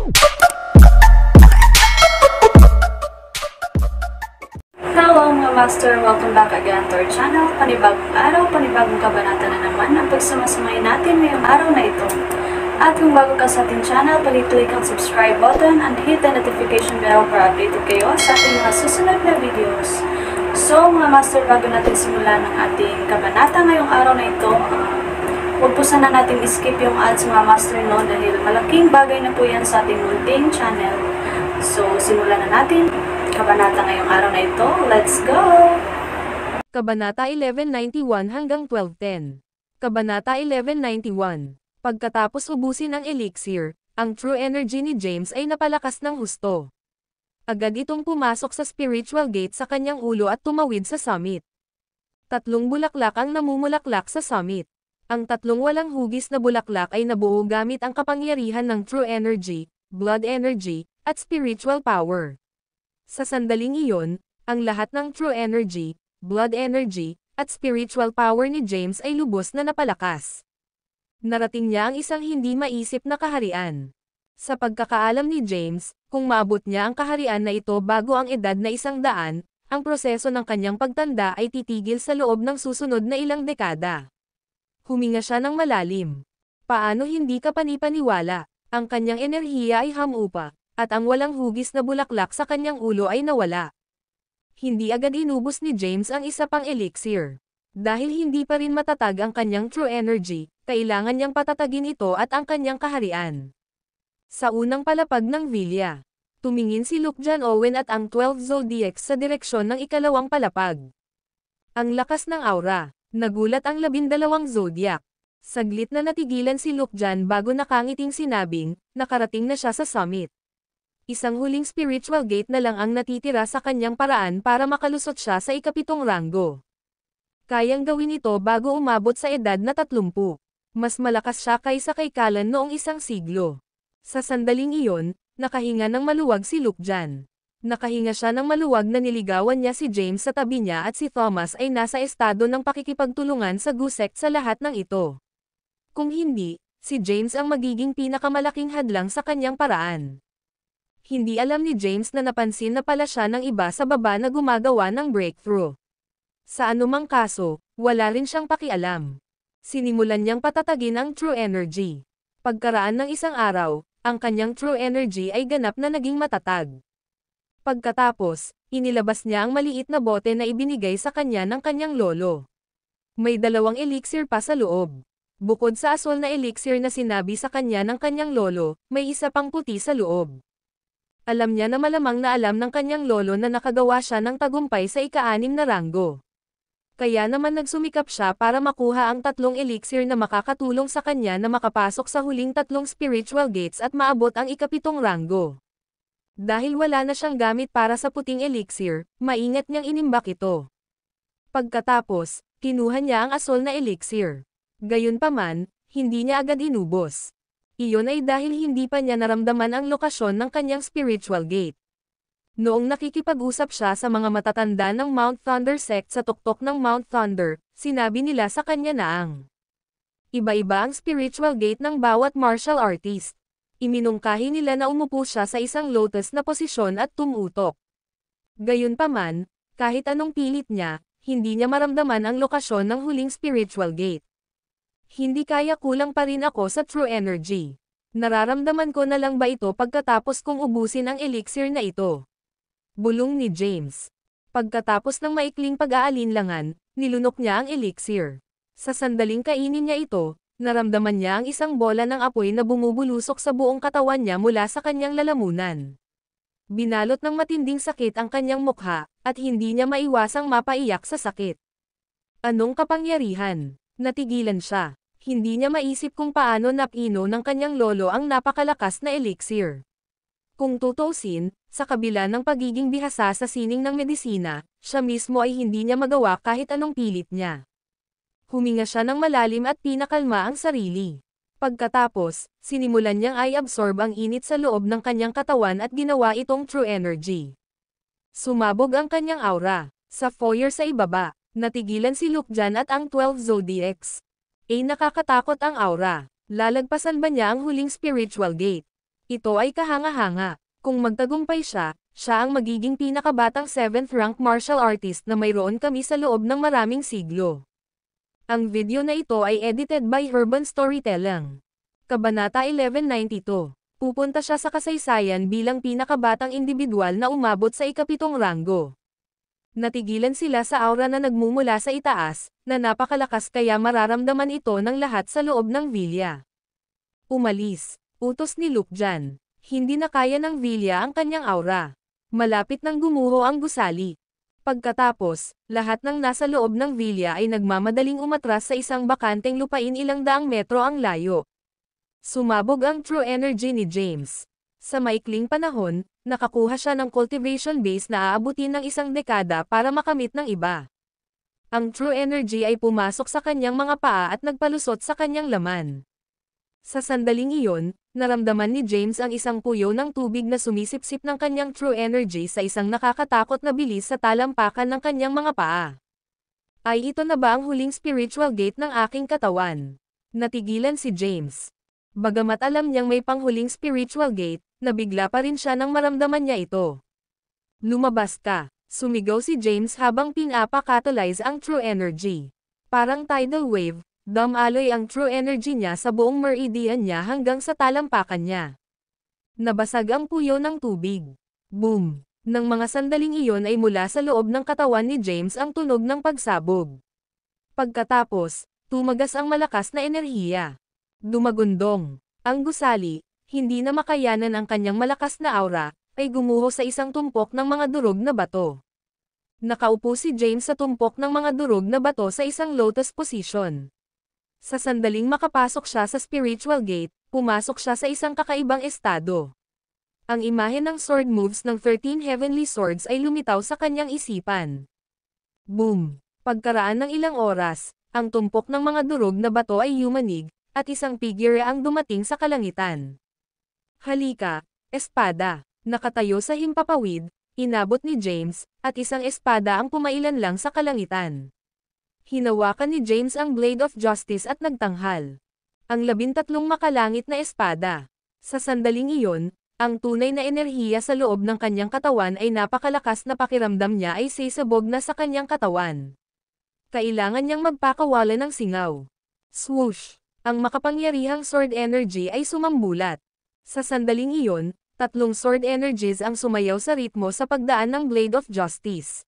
Hello mga master! Welcome back again to our channel. Panibagong araw, panibagong kabanata na naman ang pagsamasamayin natin ngayong araw na ito. At kung bago ka sa ating channel, pag-click ang subscribe button and hit the notification bell para updated kayo sa ating mga susunod na videos. So mga master, bago natin simulan ang ating kabanata ngayong araw na ito, huwag po sana natin skip yung ads mga master, no, dahil malaking bagay na po yan sa ating munting channel. So simulan na natin kabanata ngayong araw na ito. Let's go! Kabanata 1191 hanggang 1210. Kabanata 1191. Pagkatapos ubusin ang elixir, ang true energy ni James ay napalakas ng husto. Agad itong pumasok sa spiritual gate sa kanyang ulo at tumawid sa summit. Tatlong bulaklak ang namumulaklak sa summit. Ang tatlong walang hugis na bulaklak ay nabuo gamit ang kapangyarihan ng true energy, blood energy, at spiritual power. Sa sandaling iyon, ang lahat ng true energy, blood energy, at spiritual power ni James ay lubos na napalakas. Narating niya ang isang hindi maisip na kaharian. Sa pagkakaalam ni James, kung maabot niya ang kaharian na ito bago ang edad na 100, ang proseso ng kanyang pagtanda ay titigil sa loob ng susunod na ilang dekada. Huminga siya ng malalim. Paano hindi ka panipaniwala? Ang kanyang enerhiya ay hamupa, at ang walang hugis na bulaklak sa kanyang ulo ay nawala. Hindi agad inubos ni James ang isa pang elixir. Dahil hindi pa rin matatag ang kanyang true energy, kailangan niyang patatagin ito at ang kanyang kaharian. Sa unang palapag ng Villa, tumingin si Luke John Owen at ang 12 Zodiacs sa direksyon ng ikalawang palapag. Ang lakas ng aura, nagulat ang 12 Zodiac. Saglit na natigilan si Luke John bago nakangiting sinabing, nakarating na siya sa summit. Isang huling spiritual gate na lang ang natitira sa kanyang paraan para makalusot siya sa ikapitong ranggo. Kayang gawin ito bago umabot sa edad na 30. Mas malakas siya kaysa kay Callan noong 1 siglo. Sa sandaling iyon, nakahinga ng maluwag si Luke John. Nakahinga siya ng maluwag na niligawan niya si James sa tabi niya at si Thomas ay nasa estado ng pakikipagtulungan sa Gusect sa lahat ng ito. Kung hindi, si James ang magiging pinakamalaking hadlang sa kanyang paraan. Hindi alam ni James na napansin na pala siya ng iba sa baba na gumagawa ng breakthrough. Sa anumang kaso, wala rin siyang pakialam. Sinimulan niyang patatagin ang true energy. Pagkaraan ng isang araw, ang kanyang true energy ay ganap na naging matatag. Pagkatapos, inilabas niya ang maliit na bote na ibinigay sa kanya ng kanyang lolo. May 2 elixir pa sa loob. Bukod sa asol na elixir na sinabi sa kanya ng kanyang lolo, may isa pang puti sa loob. Alam niya na malamang na alam ng kanyang lolo na nakagawa siya ng tagumpay sa ika-6 na ranggo. Kaya naman nagsumikap siya para makuha ang 3 elixir na makakatulong sa kanya na makapasok sa huling 3 spiritual gates at maabot ang ika-7 ranggo. Dahil wala na siyang gamit para sa puting elixir, maingat niyang inimbak ito. Pagkatapos, kinuha niya ang asol na elixir. Gayunpaman, hindi niya agad inubos. Iyon ay dahil hindi pa niya naramdaman ang lokasyon ng kanyang spiritual gate. Noong nakikipag-usap siya sa mga matatanda ng Mount Thunder sect sa tuktok ng Mount Thunder, sinabi nila sa kanya na ang iba-iba ang spiritual gate ng bawat martial artist. Iminungkahi nila na umupo siya sa isang lotus na posisyon at tumutok. Gayunpaman, kahit anong pilit niya, hindi niya maramdaman ang lokasyon ng huling spiritual gate. Hindi kaya, kulang pa rin ako sa true energy. Nararamdaman ko na lang ba ito pagkatapos kong ubusin ang elixir na ito? Bulong ni James. Pagkatapos ng maikling pag-aalinlangan, nilunok niya ang elixir. Sa sandaling kainin niya ito, naramdaman niya ang isang bola ng apoy na bumubulusok sa buong katawan niya mula sa kanyang lalamunan. Binalot ng matinding sakit ang kanyang mukha, at hindi niya maiwasang mapaiyak sa sakit. Anong kapangyarihan? Natigilan siya. Hindi niya maisip kung paano napino ng kanyang lolo ang napakalakas na elixir. Kung tutuusin, sa kabila ng pagiging bihasa sa sining ng medisina, siya mismo ay hindi niya magawa kahit anong pilit niya. Huminga siya ng malalim at pinakalma ang sarili. Pagkatapos, sinimulan niyang i-absorb ang init sa loob ng kanyang katawan at ginawa itong true energy. Sumabog ang kanyang aura. Sa foyer sa ibaba, natigilan si Luke John at ang 12 Zodiacs. Nakakatakot ang aura. Lalagpasan ba niya ang huling spiritual gate? Ito ay kahanga-hanga. Kung magtagumpay siya, siya ang magiging pinakabatang 7th rank martial artist na mayroon kami sa loob ng maraming siglo. Ang video na ito ay edited by Urban Storytelling. Kabanata 1192. Pupunta siya sa kasaysayan bilang pinakabatang individual na umabot sa ikapitong ranggo. Natigilan sila sa aura na nagmumula sa itaas, na napakalakas kaya mararamdaman ito ng lahat sa loob ng villa. Umalis. Utos ni Lukjan. Hindi na kaya ng villa ang kanyang aura. Malapit nang gumuho ang gusali. Pagkatapos, lahat ng nasa loob ng villa ay nagmamadaling umatras sa isang bakanteng lupain ilang daang metro ang layo. Sumabog ang true energy ni James. Sa maikling panahon, nakakuha siya ng cultivation base na aabutin ng isang dekada para makamit ng iba. Ang true energy ay pumasok sa kanyang mga paa at nagpalusot sa kanyang laman. Sa sandaling iyon, naramdaman ni James ang isang puyo ng tubig na sumisipsip ng kanyang true energy sa isang nakakatakot na bilis sa talampakan ng kanyang mga paa. Ay ito na ba ang huling spiritual gate ng aking katawan? Natigilan si James. Bagamat alam niyang may panghuling spiritual gate, nabigla pa rin siya nang maramdaman niya ito. Lumabas ka, sumigaw si James habang pinapa-catalyze ang true energy. Parang tidal wave, dumaloy ang true energy niya sa buong meridian niya hanggang sa talampakan niya. Nabasag ang puyo ng tubig. Boom! Nang mga sandaling iyon ay mula sa loob ng katawan ni James ang tunog ng pagsabog. Pagkatapos, tumagas ang malakas na enerhiya. Dumagundong. Ang gusali, hindi na makayanan ang kanyang malakas na aura, ay gumuho sa isang tumpok ng mga durog na bato. Nakaupo si James sa tumpok ng mga durog na bato sa isang lotus position. Sa sandaling makapasok siya sa spiritual gate, pumasok siya sa isang kakaibang estado. Ang imahe ng sword moves ng 13 heavenly swords ay lumitaw sa kanyang isipan. Boom! Pagkaraan ng ilang oras, ang tumpok ng mga durog na bato ay yumanig, at isang figure ang dumating sa kalangitan. Halika, espada! Nakatayo sa himpapawid, inabot ni James, at isang espada ang pumailan lang sa kalangitan. Hinawakan ni James ang Blade of Justice at nagtanghal. Ang 13 makalangit na espada. Sa sandaling iyon, ang tunay na enerhiya sa loob ng kanyang katawan ay napakalakas na pakiramdam niya ay sisabog na sa kanyang katawan. Kailangan niyang magpakawala ng singaw. Swoosh! Ang makapangyarihang sword energy ay sumambulat. Sa sandaling iyon, 3 sword energies ang sumayaw sa ritmo sa pagdaan ng Blade of Justice.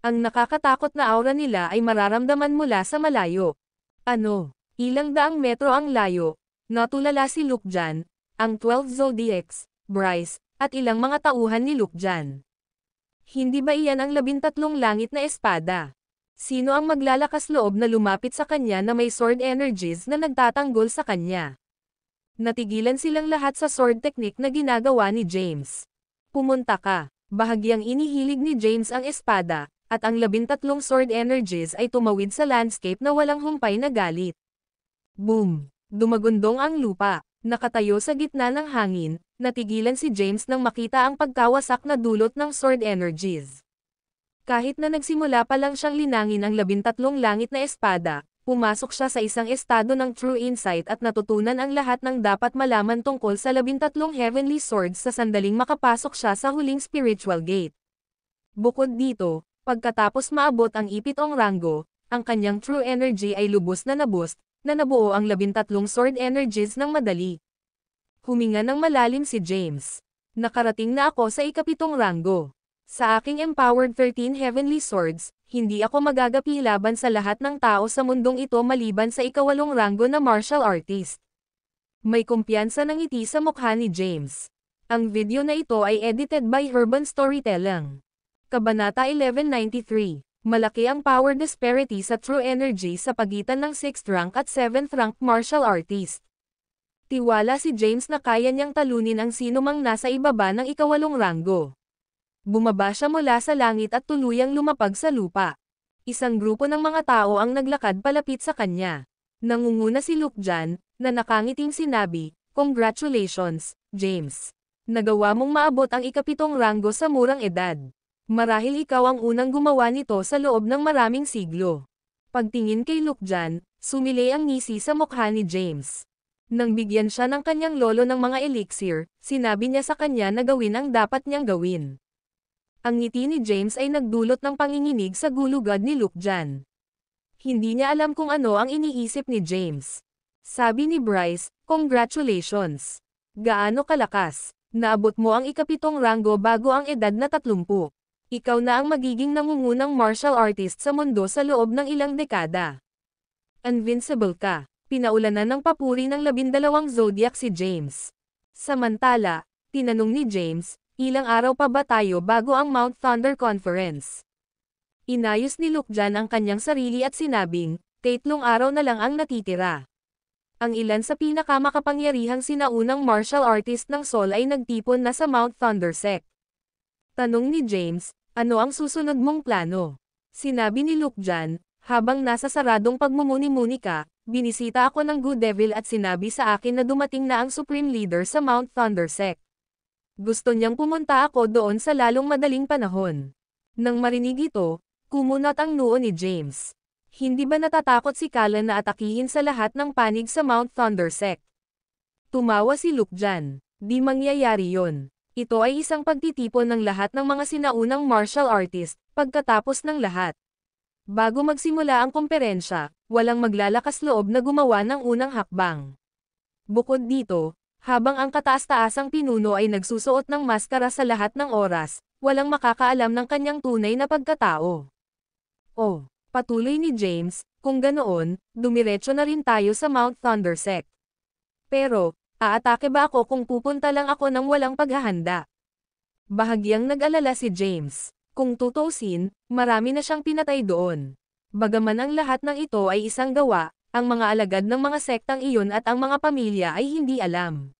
Ang nakakatakot na aura nila ay mararamdaman mula sa malayo. Ano? Ilang daang metro ang layo. Natulala si Lukjan, ang 12 Zodiacs, Bryce, at ilang mga tauhan ni Lukjan. Hindi ba iyan ang 13 langit na espada? Sino ang maglalakas loob na lumapit sa kanya na may sword energies na nagtatanggol sa kanya? Natigilan silang lahat sa sword technique na ginagawa ni James. Pumunta ka. Bahagyang inihilig ni James ang espada, at ang 13 sword energies ay tumawid sa landscape na walang humpay na galit. Boom! Dumagundong ang lupa. Nakatayo sa gitna ng hangin, natigilan si James nang makita ang pagkawasak na dulot ng sword energies. Kahit na nagsimula pa lang siyang linangin ang 13 langit na espada, pumasok siya sa isang estado ng true insight at natutunan ang lahat ng dapat malaman tungkol sa 13 heavenly swords sa sandaling makapasok siya sa huling spiritual gate. Bukod dito, pagkatapos maabot ang ipitong ranggo, ang kanyang true energy ay lubos na naboost, na nabuo ang 13 sword energies ng madali. Huminga ng malalim si James. Nakarating na ako sa ikapitong ranggo. Sa aking empowered 13 heavenly swords, hindi ako magagapi laban sa lahat ng tao sa mundong ito maliban sa ikawalong ranggo na martial artist. May kumpiyansa ng ngiti sa mukha ni James. Ang video na ito ay edited by Urban Storytelling. Kabanata 1193. Malaki ang power disparity sa true energy sa pagitan ng 6th rank at 7th rank martial artist. Tiwala si James na kaya niyang talunin ang sinumang nasa ibaba ng ikawalong ranggo. Bumaba siya mula sa langit at tuluyang lumapag sa lupa. Isang grupo ng mga tao ang naglakad palapit sa kanya. Nangunguna si Lukjan, na nakangiting sinabi, "Congratulations, James. Nagawa mong maabot ang ikapitong ranggo sa murang edad. Marahil ikaw ang unang gumawa nito sa loob ng maraming siglo." Pagtingin kay Lukjan, sumilay ang ngisi sa mukha ni James. Nang bigyan siya ng kanyang lolo ng mga elixir, sinabi niya sa kanya na gawin ang dapat niyang gawin. Ang ngiti ni James ay nagdulot ng panginginig sa gulugad ni Lukjan. Hindi niya alam kung ano ang iniisip ni James. Sabi ni Bryce, "Congratulations! Gaano kalakas? Naabot mo ang ikapitong ranggo bago ang edad na 30. Ikaw na ang magiging nangungunang martial artist sa mundo sa loob ng ilang dekada. Invincible ka." Pinaulanan ng papuri ng 12 zodiac si James. Samantala, tinanong ni James, "Ilang araw pa ba tayo bago ang Mount Thunder Conference?" Inayos ni Lukjan ang kanyang sarili at sinabing, 3 araw na lang ang natitira. Ang ilan sa pinakamakapangyarihang sinaunang martial artist ng Sol ay nagtipon na sa Mount Thunder Sect. Tanong ni James, "Ano ang susunod mong plano?" Sinabi ni Lukjan, "Habang nasa saradong pagmumuni-muni ka, binisita ako ng Good Devil at sinabi sa akin na dumating na ang Supreme Leader sa Mount Thunder Sect. Gusto niyang pumunta ako doon sa lalong madaling panahon." Nang marinig ito, kumunat ang noo ni James. Hindi ba natatakot si Callan na atakihin sa lahat ng panig sa Mount Thunder Sect? Tumawa si Lukjan. "Di mangyayari yon. Ito ay isang pagtitipon ng lahat ng mga sinaunang martial artist, pagkatapos ng lahat. Bago magsimula ang komperensya, walang maglalakas loob na gumawa ng unang hakbang. Bukod dito, habang ang kataas-taasang pinuno ay nagsusuot ng maskara sa lahat ng oras, walang makakaalam ng kanyang tunay na pagkatao." Oh, patuloy ni James, "Kung ganoon, dumiretso na rin tayo sa Mount Thunder Sect. Pero, aatake ba ako kung pupunta lang ako ng walang paghahanda?" Bahagyang nag-alala si James. Kung tutuusin, marami na siyang pinatay doon. Bagaman ang lahat ng ito ay isang gawa, ang mga alagad ng mga sektang iyon at ang mga pamilya ay hindi alam.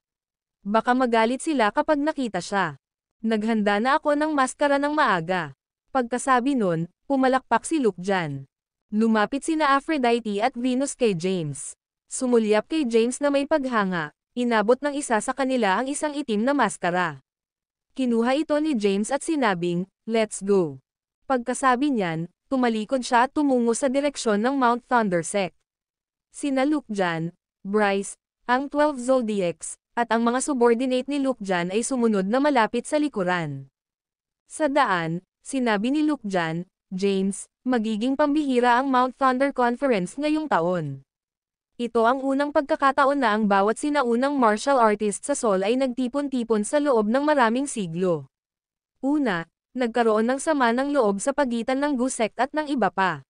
Baka magalit sila kapag nakita siya. "Naghanda na ako ng maskara ng maaga." Pagkasabi nun, pumalakpak si Lukjan. Lumapit sina Aphrodite at Venus kay James. Sumulyap kay James na may paghanga, inabot ng isa sa kanila ang isang itim na maskara. Kinuha ito ni James at sinabing, "Let's go." Pagkasabi niyan, tumalikod siya at tumungo sa direksyon ng Mount Thunder Sect. Sina Lukjan, Bryce, ang 12 Zodiacs, at ang mga subordinate ni Lukjan ay sumunod na malapit sa likuran. Sa daan, sinabi ni Lukjan, "James, magiging pambihira ang Mount Thunder Conference ngayong taon. Ito ang unang pagkakataon na ang bawat sinaunang martial artist sa Sol ay nagtipon-tipon sa loob ng maraming siglo. Una, nagkaroon ng sama ng loob sa pagitan ng Gu Sect at ng iba pa.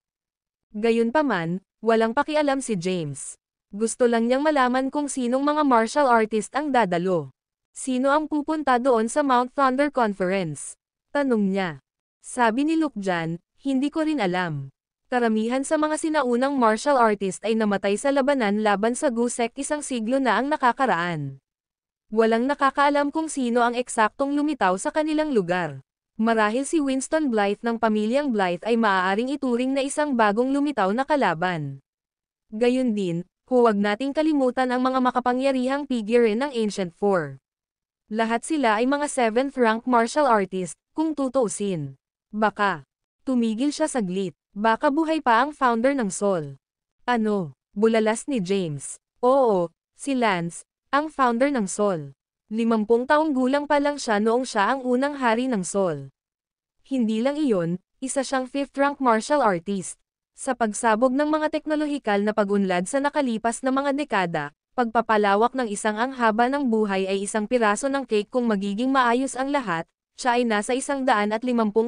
Gayunpaman, walang pakialam si James. Gusto lang niyang malaman kung sinong mga martial artist ang dadalo. Sino ang pupunta doon sa Mount Thunder Conference? Tanong niya. Sabi ni Lukjan, "Hindi ko rin alam." Karamihan sa mga sinaunang martial artist ay namatay sa labanan laban sa Gu Sect isang siglo na ang nakakaraan. Walang nakakaalam kung sino ang eksaktong lumitaw sa kanilang lugar. Marahil si Winston Blythe ng pamilyang Blythe ay maaaring ituring na isang bagong lumitaw na kalaban. Gayun din, huwag nating kalimutan ang mga makapangyarihang figure ng Ancient Four. Lahat sila ay mga 7th rank martial artist, kung tutuusin. Baka. Tumigil siya saglit. Baka buhay pa ang founder ng Sol. Ano? Bulalas ni James. Oo, si Lance, ang founder ng Sol. 50 taong gulang pa lang siya noong siya ang unang hari ng Sol. Hindi lang iyon, isa siyang 5th rank martial artist. Sa pagsabog ng mga teknolohikal na pag-unlad sa nakalipas na mga dekada, pagpapalawak ng isang ang haba ng buhay ay isang piraso ng cake kung magiging maayos ang lahat. Siya ay nasa 150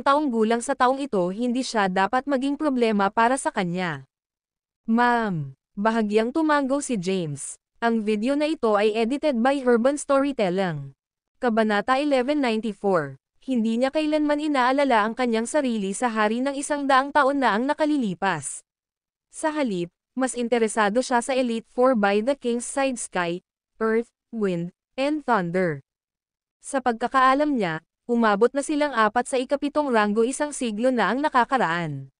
taong gulang sa taong ito, hindi siya dapat maging problema para sa kanya. Ma'am, bahagyang tumanggaw si James. Ang video na ito ay edited by Urban Storytelling. Kabanata 1194. Hindi niya kailanman inaalala ang kanyang sarili sa hari ng 100 taon na ang nakalilipas. Sa halip, mas interesado siya sa Elite Four by the King's Side Sky, Earth, Wind, and Thunder. Sa pagkakaalam niya, umabot na silang 4 sa ikapitong ranggo isang siglo na ang nakakaraan.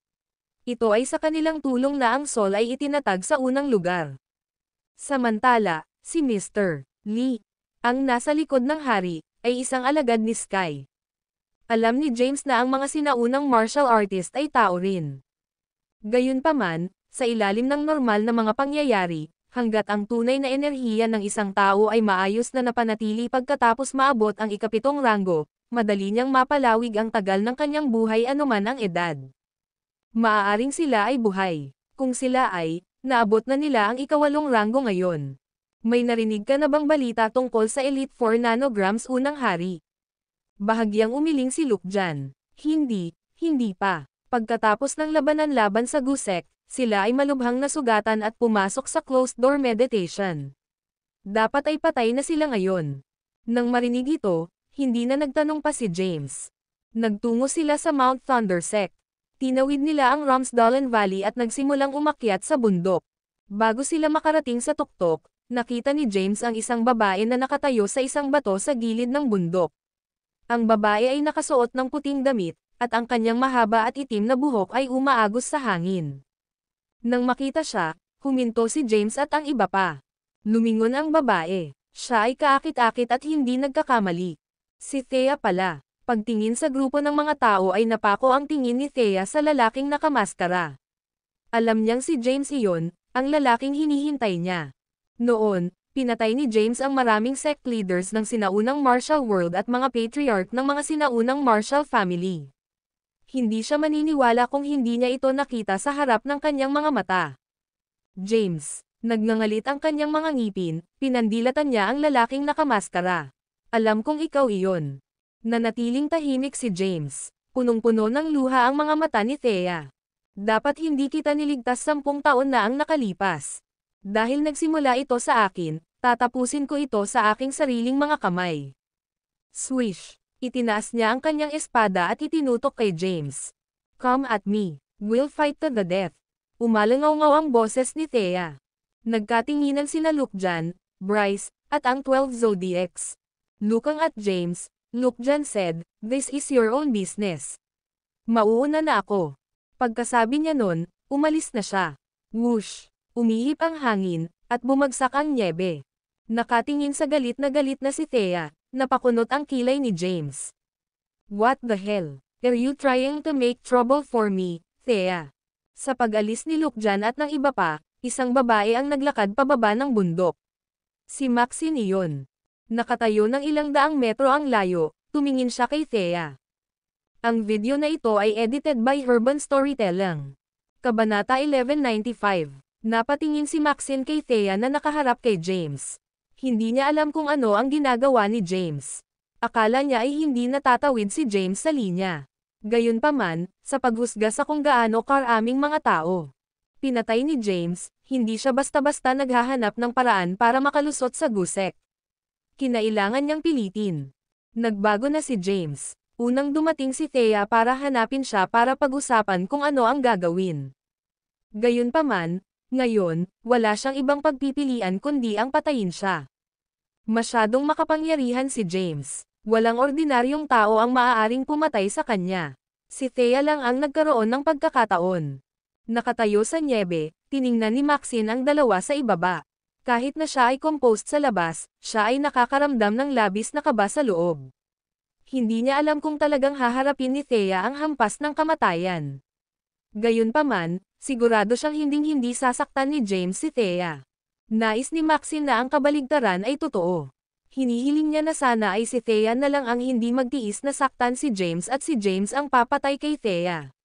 Ito ay sa kanilang tulong na ang Sol ay itinatag sa unang lugar. Samantala, si Mr. Lee, ang nasa likod ng hari, ay isang alagad ni Sky. Alam ni James na ang mga sinaunang martial artist ay tao rin. Gayunpaman, sa ilalim ng normal na mga pangyayari, Hanggat ang tunay na enerhiya ng isang tao ay maayos na napanatili pagkatapos maabot ang ikapitong ranggo, madali niyang mapalawig ang tagal ng kanyang buhay anuman ang edad. Maaaring sila ay buhay. Kung sila ay, naabot na nila ang ikawalong ranggo ngayon. May narinig ka na bang balita tungkol sa Elite 4 nanograms unang hari? Bahagyang umiling si Luke dyan. Hindi pa. Pagkatapos ng labanan-laban sa Gusek, sila ay malubhang nasugatan at pumasok sa closed-door meditation. Dapat ay patay na sila ngayon. Nang marinig ito, hindi na nagtanong pa si James. Nagtungo sila sa Mount Thundersect. Tinawid nila ang Ramsdalen Valley at nagsimulang umakyat sa bundok. Bago sila makarating sa tuktok, nakita ni James ang isang babae na nakatayo sa isang bato sa gilid ng bundok. Ang babae ay nakasuot ng puting damit, at ang kanyang mahaba at itim na buhok ay umaagos sa hangin. Nang makita siya, huminto si James at ang iba pa. Lumingon ang babae. Siya ay kaakit-akit at hindi nagkakamali. Si Thea pala. Pagtingin sa grupo ng mga tao ay napako ang tingin ni Thea sa lalaking nakamaskara. Alam niyang si James iyon, ang lalaking hinihintay niya. Noon, pinatay ni James ang maraming sect leaders ng sinaunang martial world at mga patriarch ng mga sinaunang martial family. Hindi siya maniniwala kung hindi niya ito nakita sa harap ng kanyang mga mata. James, nagngangalit ang kanyang mga ngipin, pinandilatan niya ang lalaking nakamaskara. Alam kong ikaw iyon. Nanatiling tahimik si James. Punong-puno ng luha ang mga mata ni Thea. Dapat hindi kita niligtas 10 taon na ang nakalipas. Dahil nagsimula ito sa akin, tatapusin ko ito sa aking sariling mga kamay. Swish! Itinaas niya ang kanyang espada at itinutok kay James. Come at me. We'll fight to the death. Umalangaw-ngaw ang boses ni Thea. Nagkatinginan sina Luke Jan, Bryce, at ang 12 Zodiacs. Looking at James, Luke Jan said, "This is your own business. Mauuna na ako." Pagkasabi niya nun, umalis na siya. Whoosh! Umihip ang hangin, at bumagsak ang nyebe. Nakatingin sa galit na si Thea, napakunot ang kilay ni James. What the hell? Are you trying to make trouble for me, Thea? Sa pag-alis ni Luke Jan at ng iba pa, isang babae ang naglakad pababa ng bundok. Si Maxine iyon. Nakatayo ng ilang daang metro ang layo, tumingin siya kay Thea. Ang video na ito ay edited by Urban Storytelling. Kabanata 1195. Napatingin si Maxine kay Thea na nakaharap kay James. Hindi niya alam kung ano ang ginagawa ni James. Akala niya ay hindi natatawid si James sa linya. Gayunpaman, sa paghusga sa kung gaano karaming mga tao pinatay ni James, hindi siya basta-basta naghahanap ng paraan para makalusot sa Gusek. Kinailangan niyang pilitin. Nagbago na si James. Unang dumating si Thea para hanapin siya para pag-usapan kung ano ang gagawin. Gayunpaman, ngayon, wala siyang ibang pagpipilian kundi ang patayin siya. Masyadong makapangyarihan si James. Walang ordinaryong tao ang maaaring pumatay sa kanya. Si Thea lang ang nagkaroon ng pagkakataon. Nakatayo sa nyebe, tiningnan ni Maxine ang dalawa sa ibaba. Kahit na siya ay composed sa labas, siya ay nakakaramdam ng labis na kaba sa loob. Hindi niya alam kung talagang haharapin ni Thea ang hampas ng kamatayan. Gayunpaman, sigurado siyang hinding-hindi sasaktan ni James si Thea. Nais ni Maxine na ang kabaligtaran ay totoo. Hinihiling niya na sana ay si Thea na lang ang hindi magtiis na saktan si James at si James ang papatay kay Thea.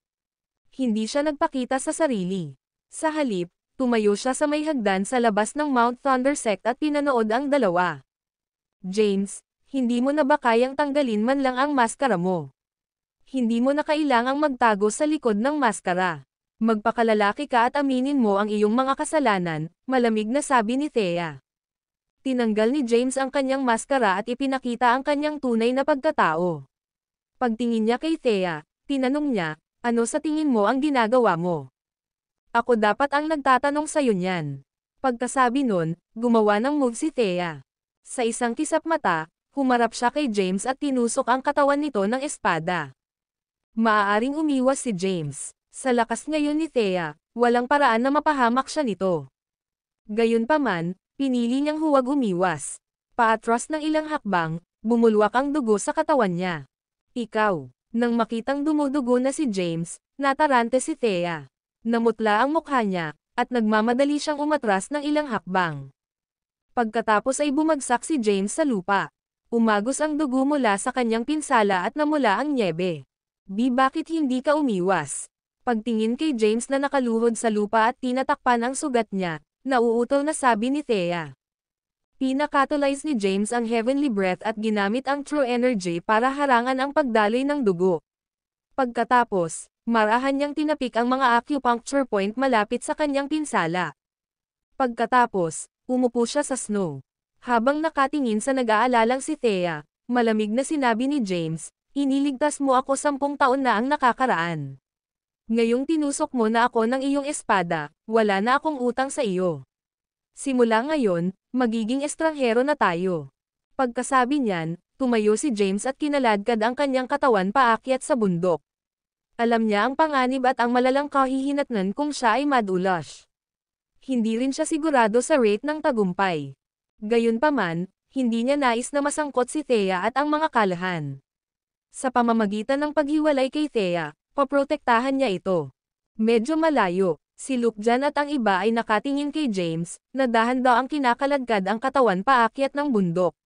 Hindi siya nagpakita sa sarili. Sa halip, tumayo siya sa may hagdan sa labas ng Mount Thundersect at pinanood ang dalawa. James, hindi mo na ba kayang tanggalin man lang ang maskara mo? Hindi mo na kailangang magtago sa likod ng maskara. Magpakalalaki ka at aminin mo ang iyong mga kasalanan, malamig na sabi ni Thea. Tinanggal ni James ang kanyang maskara at ipinakita ang kanyang tunay na pagkatao. Pagtingin niya kay Thea, tinanong niya, ano sa tingin mo ang ginagawa mo? Ako dapat ang nagtatanong sa'yo niyan. Pagkasabi nun, gumawa ng move si Thea. Sa isang kisap mata, humarap siya kay James at tinusok ang katawan nito ng espada. Maaaring umiwas si James. Sa lakas ngayon ni Thea, walang paraan na mapahamak siya nito. Gayunpaman, pinili niyang huwag umiwas. Paatras ng ilang hakbang, bumulwak ang dugo sa katawan niya. Ikaw. Nang makitang dumudugo na si James, natarante si Thea. Namutla ang mukha niya, at nagmamadali siyang umatras ng ilang hakbang. Pagkatapos ay bumagsak si James sa lupa. Umagos ang dugo mula sa kanyang pinsala at namula ang nyebe. Bakit hindi ka umiwas? Pagtingin kay James na nakaluhod sa lupa at tinatakpan ang sugat niya, nauutal na sabi ni Thea. Pinakatalyze ni James ang Heavenly Breath at ginamit ang True Energy para harangan ang pagdaloy ng dugo. Pagkatapos, marahan niyang tinapik ang mga acupuncture point malapit sa kanyang pinsala. Pagkatapos, umupo siya sa snow. Habang nakatingin sa nag-aalalang si Thea, malamig na sinabi ni James, iniligtas mo ako 10 taon na ang nakakaraan. Ngayong tinusok mo na ako ng iyong espada, wala na akong utang sa iyo. Simula ngayon, magiging estranghero na tayo. Pagkasabi niyan, tumayo si James at kinaladkad ang kanyang katawan paakyat sa bundok. Alam niya ang panganib at ang malalang kahihinatnan kung siya ay madulas. Hindi rin siya sigurado sa rate ng tagumpay. Gayunpaman, hindi niya nais na masangkot si Thea at ang mga kalahan. Sa pamamagitan ng paghiwalay kay Thea, paprotektahan niya ito. Medyo malayo, si Lukjan at ang iba ay nakatingin kay James, na dahan daw ang kinakaladkad ang katawan paakyat ng bundok.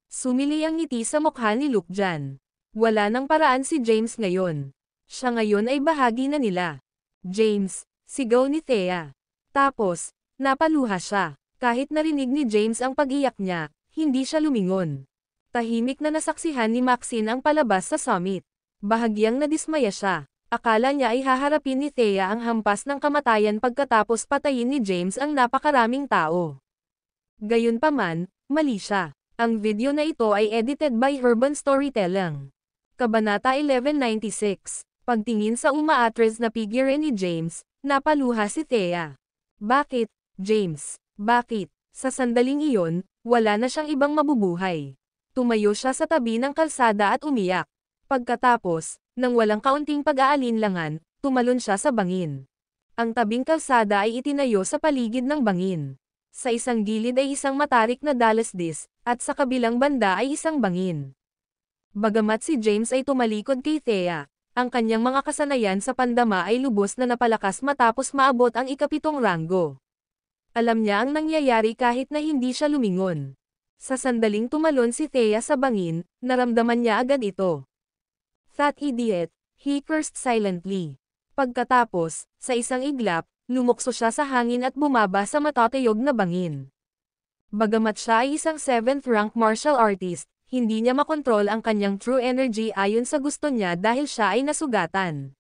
Sumili ang ngiti sa mukha ni Lukjan. Wala nang paraan si James ngayon. Siya ngayon ay bahagi na nila. James, sigaw ni Thea. Tapos, napaluha siya. Kahit narinig ni James ang pag-iyak niya, hindi siya lumingon. Tahimik na nasaksihan ni Maxine ang palabas sa summit. Bahagyang nadismaya siya. Akala niya ay haharapin ni Thea ang hampas ng kamatayan pagkatapos patayin ni James ang napakaraming tao. Gayunpaman, mali siya. Ang video na ito ay edited by Urban Storytelling. Kabanata 1196. Pagtingin sa umaatres na figure ni James, napaluha si Thea. Bakit, James? Bakit? Sa sandaling iyon, wala na siyang ibang mabubuhay. Tumayo siya sa tabi ng kalsada at umiyak. Pagkatapos, nang walang kaunting pag-aalinlangan, tumalon siya sa bangin. Ang tabing kalsada ay itinayo sa paligid ng bangin. Sa isang gilid ay isang matarik na dalasdis, at sa kabilang banda ay isang bangin. Bagamat si James ay tumalikod kay Thea, ang kanyang mga kasanayan sa pandama ay lubos na napalakas matapos maabot ang ika-7 ranggo. Alam niya ang nangyayari kahit na hindi siya lumingon. Sa sandaling tumalon si Thea sa bangin, naramdaman niya agad ito. That idiot, he cursed silently. Pagkatapos, sa isang iglap, lumukso siya sa hangin at bumaba sa matatayog na bangin. Bagamat siya ay isang 7th rank martial artist, hindi niya makontrol ang kanyang true energy ayon sa gusto niya dahil siya ay nasugatan.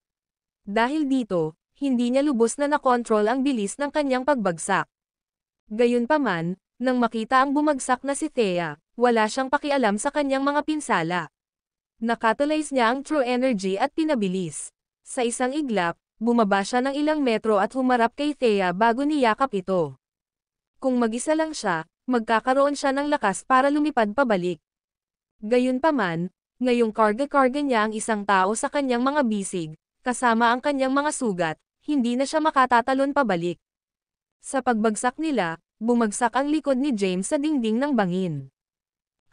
Dahil dito, hindi niya lubos na nakontrol ang bilis ng kanyang pagbagsak. Gayunpaman, nang makita ang bumagsak na si Thea, wala siyang pakialam sa kanyang mga pinsala. Nakatalyze niya ang true energy at pinabilis. Sa isang iglap, bumaba siya ng ilang metro at humarap kay Thea bago niyakap ito. Kung mag-isa lang siya, magkakaroon siya ng lakas para lumipad pabalik. Gayunpaman, ngayong karga-karga niya ang isang tao sa kanyang mga bisig, kasama ang kanyang mga sugat, hindi na siya makatatalon pabalik. Sa pagbagsak nila, bumagsak ang likod ni James sa dingding ng bangin.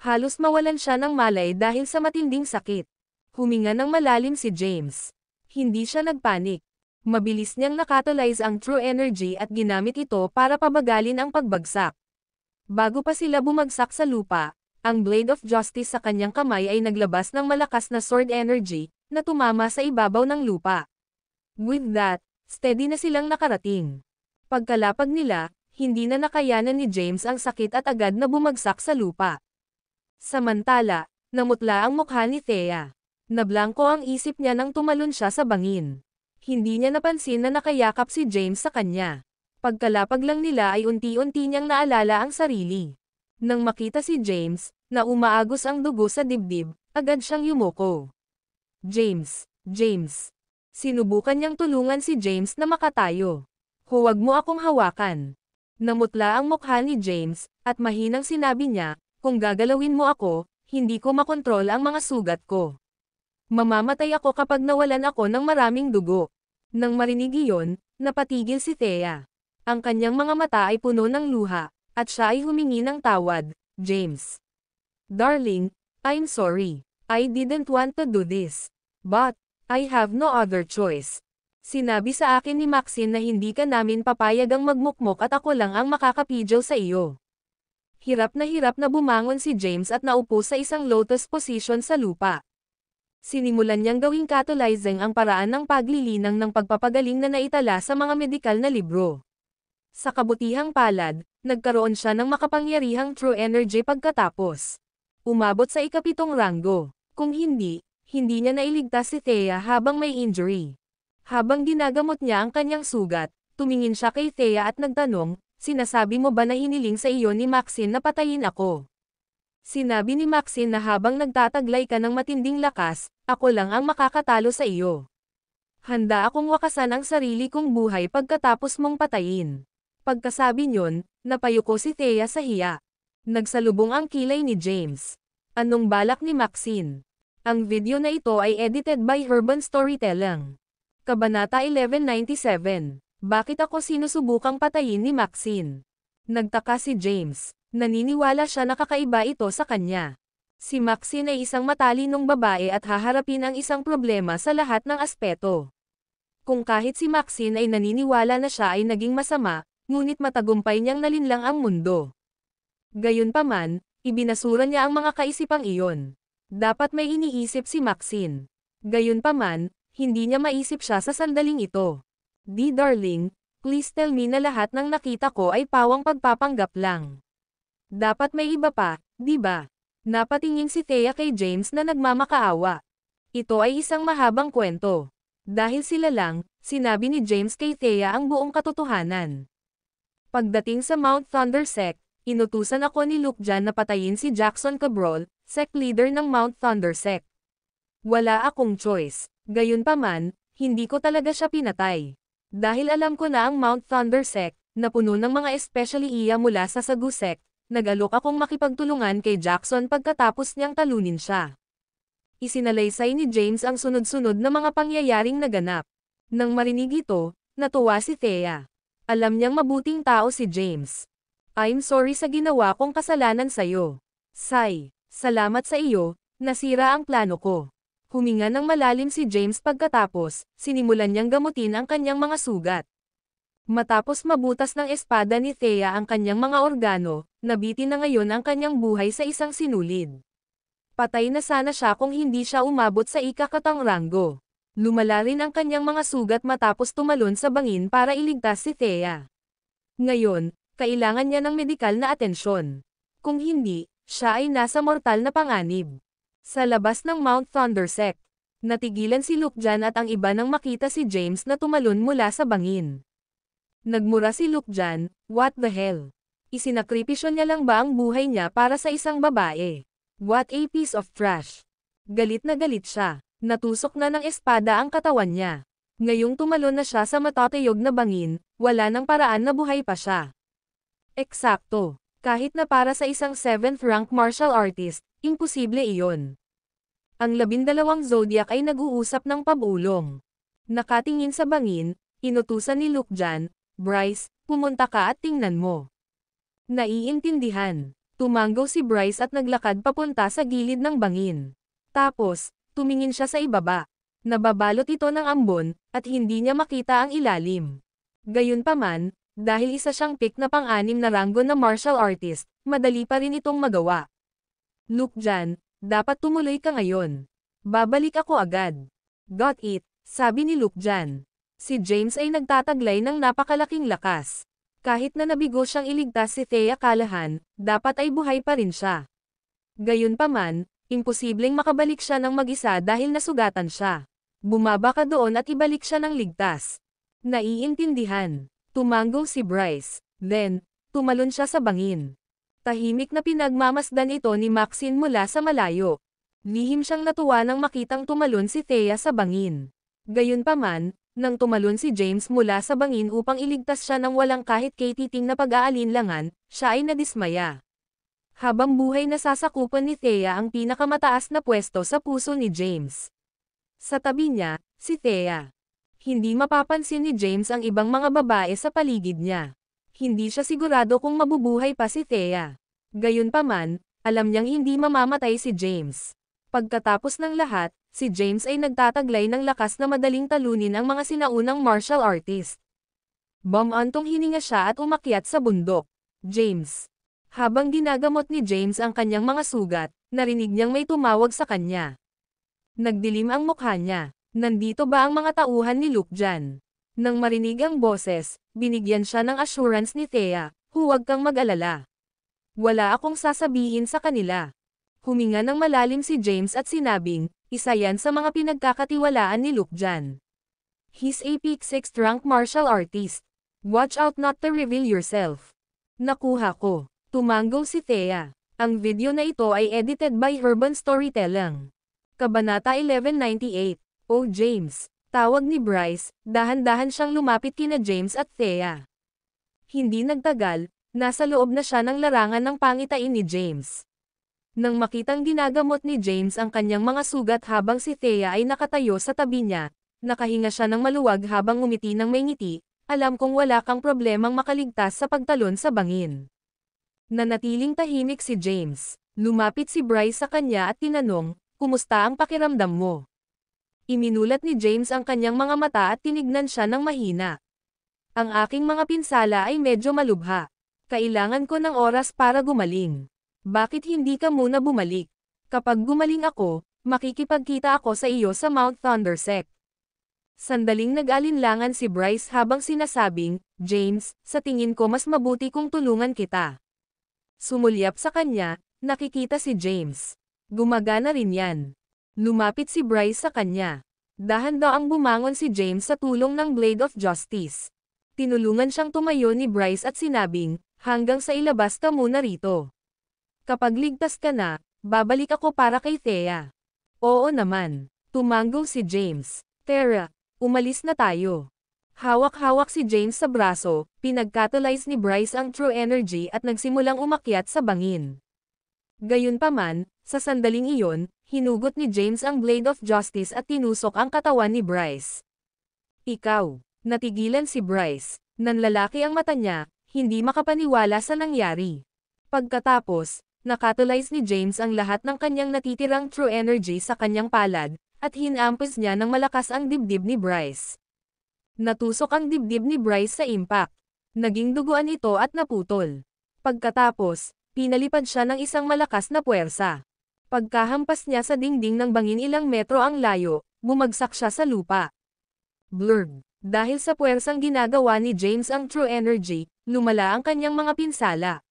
Halos mawalan siya ng malay dahil sa matinding sakit. Huminga ng malalim si James. Hindi siya nagpanik. Mabilis niyang nakatalyze ang true energy at ginamit ito para pabagalin ang pagbagsak. Bago pa sila bumagsak sa lupa, ang Blade of Justice sa kanyang kamay ay naglabas ng malakas na sword energy, na tumama sa ibabaw ng lupa. With that, steady na silang nakarating. Pagkalapag nila, hindi na nakayanan ni James ang sakit at agad na bumagsak sa lupa. Samantala, namutla ang mukha ni Thea. Nablangko ang isip niya nang tumalon siya sa bangin. Hindi niya napansin na nakayakap si James sa kanya. Pagkalapag lang nila ay unti-unti niyang naalala ang sarili. Nang makita si James, na umaagos ang dugo sa dibdib, agad siyang yumuko. James. Sinubukan niyang tulungan si James na makatayo. Huwag mo akong hawakan. Namutla ang mukha ni James, at mahinang sinabi niya, kung gagalawin mo ako, hindi ko makontrol ang mga sugat ko. Mamamatay ako kapag nawalan ako ng maraming dugo. Nang marinig iyon, napatigil si Thea. Ang kanyang mga mata ay puno ng luha, at siya ay humingi ng tawad, James. Darling, I'm sorry. I didn't want to do this. But, I have no other choice. Sinabi sa akin ni Maxine na hindi ka namin papayagang magmukmok at ako lang ang makakapidyo sa iyo. Hirap na bumangon si James at naupo sa isang lotus position sa lupa. Sinimulan niyang gawing catalyzing ang paraan ng paglilinang ng pagpapagaling na naitala sa mga medikal na libro. Sa kabutihang palad, nagkaroon siya ng makapangyarihang true energy pagkatapos. Umabot sa ikapitong ranggo. Kung hindi niya nailigtas si Thea habang may injury. Habang ginagamot niya ang kanyang sugat, tumingin siya kay Thea at nagtanong, "Sinasabi mo ba na hiniling sa iyo ni Maxine na patayin ako?" Sinabi ni Maxine na habang nagtataglay ka ng matinding lakas, ako lang ang makakatalo sa iyo. Handa akong wakasan ang sarili kong buhay pagkatapos mong patayin. Pagkasabi niyon, napayuko si Thea sa hiya. Nagsalubong ang kilay ni James. Anong balak ni Maxine? Ang video na ito ay edited by Urban Storytelling. Kabanata 1197. Bakit ako sinusubukang patayin ni Maxine? Nagtaka si James. Naniniwala siya na kakaiba ito sa kanya. Si Maxine ay isang matalinong babae at haharapin ang isang problema sa lahat ng aspeto. Kung kahit si Maxine ay naniniwala na siya ay naging masama, ngunit matagumpay niyang nalinlang ang mundo. Gayunpaman, ibinasura niya ang mga kaisipang iyon. Dapat may iniisip si Maxine. Gayunpaman, hindi niya maisip siya sa sandaling ito. Di darling, please tell me na lahat ng nakita ko ay pawang pagpapanggap lang. Dapat may iba pa, di ba? Napatingin si Thea kay James na nagmamakaawa. Ito ay isang mahabang kwento. Dahil sila lang, sinabi ni James kay Thea ang buong katotohanan. Pagdating sa Mount Thunder Sect, inutusan ako ni Luke Jan na patayin si Jackson Cabral, sect leader ng Mount Thunder Sect. Wala akong choice. Gayunpaman, hindi ko talaga siya pinatay. Dahil alam ko na ang Mount Thunder Sect, na puno ng mga especially iya mula sa Sagu Sect, nag-alok akong makipagtulungan kay Jackson pagkatapos niyang talunin siya. Isinalaysay ni James ang sunod-sunod na mga pangyayaring naganap. Nang marinig ito, natuwa si Thea. Alam niyang mabuting tao si James. I'm sorry sa ginawa kong kasalanan sa'yo. Say, salamat sa iyo, nasira ang plano ko. Huminga ng malalim si James pagkatapos, sinimulan niyang gamutin ang kanyang mga sugat. Matapos mabutas ng espada ni Thea ang kanyang mga organo, nabitin na ngayon ang kanyang buhay sa isang sinulid. Patay na sana siya kung hindi siya umabot sa ikakatang ranggo. Lumala rin ang kanyang mga sugat matapos tumalon sa bangin para iligtas si Thea. Ngayon, kailangan niya ng medikal na atensyon. Kung hindi, siya ay nasa mortal na panganib. Sa labas ng Mount Thunder Sect, natigilan si Luke Jan at ang iba nang makita si James na tumalon mula sa bangin. Nagmura si Luke Jan, what the hell? Isinakripisyo niya lang ba ang buhay niya para sa isang babae? What a piece of trash. Galit na galit siya. Natusok na ng espada ang katawan niya. Ngayong tumalon na siya sa matatayog na bangin, wala nang paraan na buhay pa siya. Eksakto. Kahit na para sa isang 7th rank martial artist, imposible iyon. Ang 12 zodiac ay nag-uusap ng pabulong. Nakatingin sa bangin, inutusan ni Luke Jan, Bryce, pumunta ka at tingnan mo. Naiintindihan. Tumanggaw si Bryce at naglakad papunta sa gilid ng bangin. Tapos, tumingin siya sa ibaba. Nababalot ito ng ambon, at hindi niya makita ang ilalim. Gayunpaman, dahil isa siyang pick na pang-anim na ranggo na martial artist, madali pa rin itong magawa. Luke Jan, dapat tumuloy ka ngayon. Babalik ako agad. Got it, sabi ni Luke Jan. Si James ay nagtataglay ng napakalaking lakas. Kahit na nabigo siyang iligtas si Thea Callahan, dapat ay buhay pa rin siya. Gayunpaman, imposibleng makabalik siya ng mag-isa dahil nasugatan siya. Bumaba ka doon at ibalik siya ng ligtas. Naiintindihan. Tumanggaw si Bryce. Then, tumalon siya sa bangin. Tahimik na pinagmamasdan ito ni Maxine mula sa malayo. Lihim siyang natuwa nang makitang tumalon si Thea sa bangin. Gayunpaman, nang tumalon si James mula sa bangin upang iligtas siya ng walang kahit katiting na pag-aalinlangan, siya ay nadismaya. Habang buhay nasasakupan ni Thea ang pinakamataas na pwesto sa puso ni James. Sa tabi niya, si Thea. Hindi mapapansin ni James ang ibang mga babae sa paligid niya. Hindi siya sigurado kung mabubuhay pa si Thea. Gayunpaman, alam niyang hindi mamamatay si James. Pagkatapos ng lahat, si James ay nagtataglay ng lakas na madaling talunin ang mga sinaunang martial artist. Bumantong hininga siya at umakyat sa bundok. James. Habang ginagamot ni James ang kanyang mga sugat, narinig niyang may tumawag sa kanya. Nagdilim ang mukha niya. Nandito ba ang mga tauhan ni Luke dyan? Nang marinig ang boses, binigyan siya ng assurance ni Thea, huwag kang mag-alala. Wala akong sasabihin sa kanila. Huminga ng malalim si James at sinabing, isa yan sa mga pinagkakatiwalaan ni Luke dyan. He's a peak 6th rank martial artist. Watch out not to reveal yourself. Nakuha ko. Tumango si Thea. Ang video na ito ay edited by Urban Storytelling. Kabanata 1198. Oh James. Tawag ni Bryce, dahan-dahan siyang lumapit kina James at Thea. Hindi nagtagal, nasa loob na siya ng larangan ng pangitain ni James. Nang makitang ginagamot ni James ang kanyang mga sugat habang si Thea ay nakatayo sa tabi niya, nakahinga siya ng maluwag habang ngumiti ng may ngiti, alam kong wala kang problemang makaligtas sa pagtalon sa bangin. Nanatiling tahimik si James. Lumapit si Bryce sa kanya at tinanong, kumusta ang pakiramdam mo? Iminulat ni James ang kanyang mga mata at tinignan siya ng mahina. Ang aking mga pinsala ay medyo malubha. Kailangan ko ng oras para gumaling. Bakit hindi ka muna bumalik? Kapag gumaling ako, makikipagkita ako sa iyo sa Mount Thundersect. Sandaling nag-alinlangan si Bryce habang sinasabing, James, sa tingin ko mas mabuti kung tulungan kita. Sumulyap sa kanya, nakikita si James. Gumagana rin yan. Lumapit si Bryce sa kanya. Dahan-daang bumangon si James sa tulong ng Blade of Justice. Tinulungan siyang tumayo ni Bryce at sinabing, hanggang sa ilabas ka muna rito. Kapag ligtas ka na, babalik ako para kay Thea. Oo naman. Tumango si James. Tara. Umalis na tayo. Hawak-hawak si James sa braso, pinag-catalyze ni Bryce ang true energy at nagsimulang umakyat sa bangin. Gayunpaman, sa sandaling iyon, hinugot ni James ang Blade of Justice at tinusok ang katawan ni Bryce. Ikaw. Natigilan si Bryce. Nanlalaki ang mata niya, hindi makapaniwala sa nangyari. Pagkatapos, nakatulize ni James ang lahat ng kanyang natitirang true energy sa kanyang palad, at hinampos niya ng malakas ang dibdib ni Bryce. Natusok ang dibdib ni Bryce sa impact. Naging duguan ito at naputol. Pagkatapos, pinalipad siya ng isang malakas na puwersa. Pagkahampas niya sa dingding ng bangin ilang metro ang layo, bumagsak siya sa lupa. Blurb. Dahil sa puwersang ginagawa ni James ang true energy, lumala ang kanyang mga pinsala.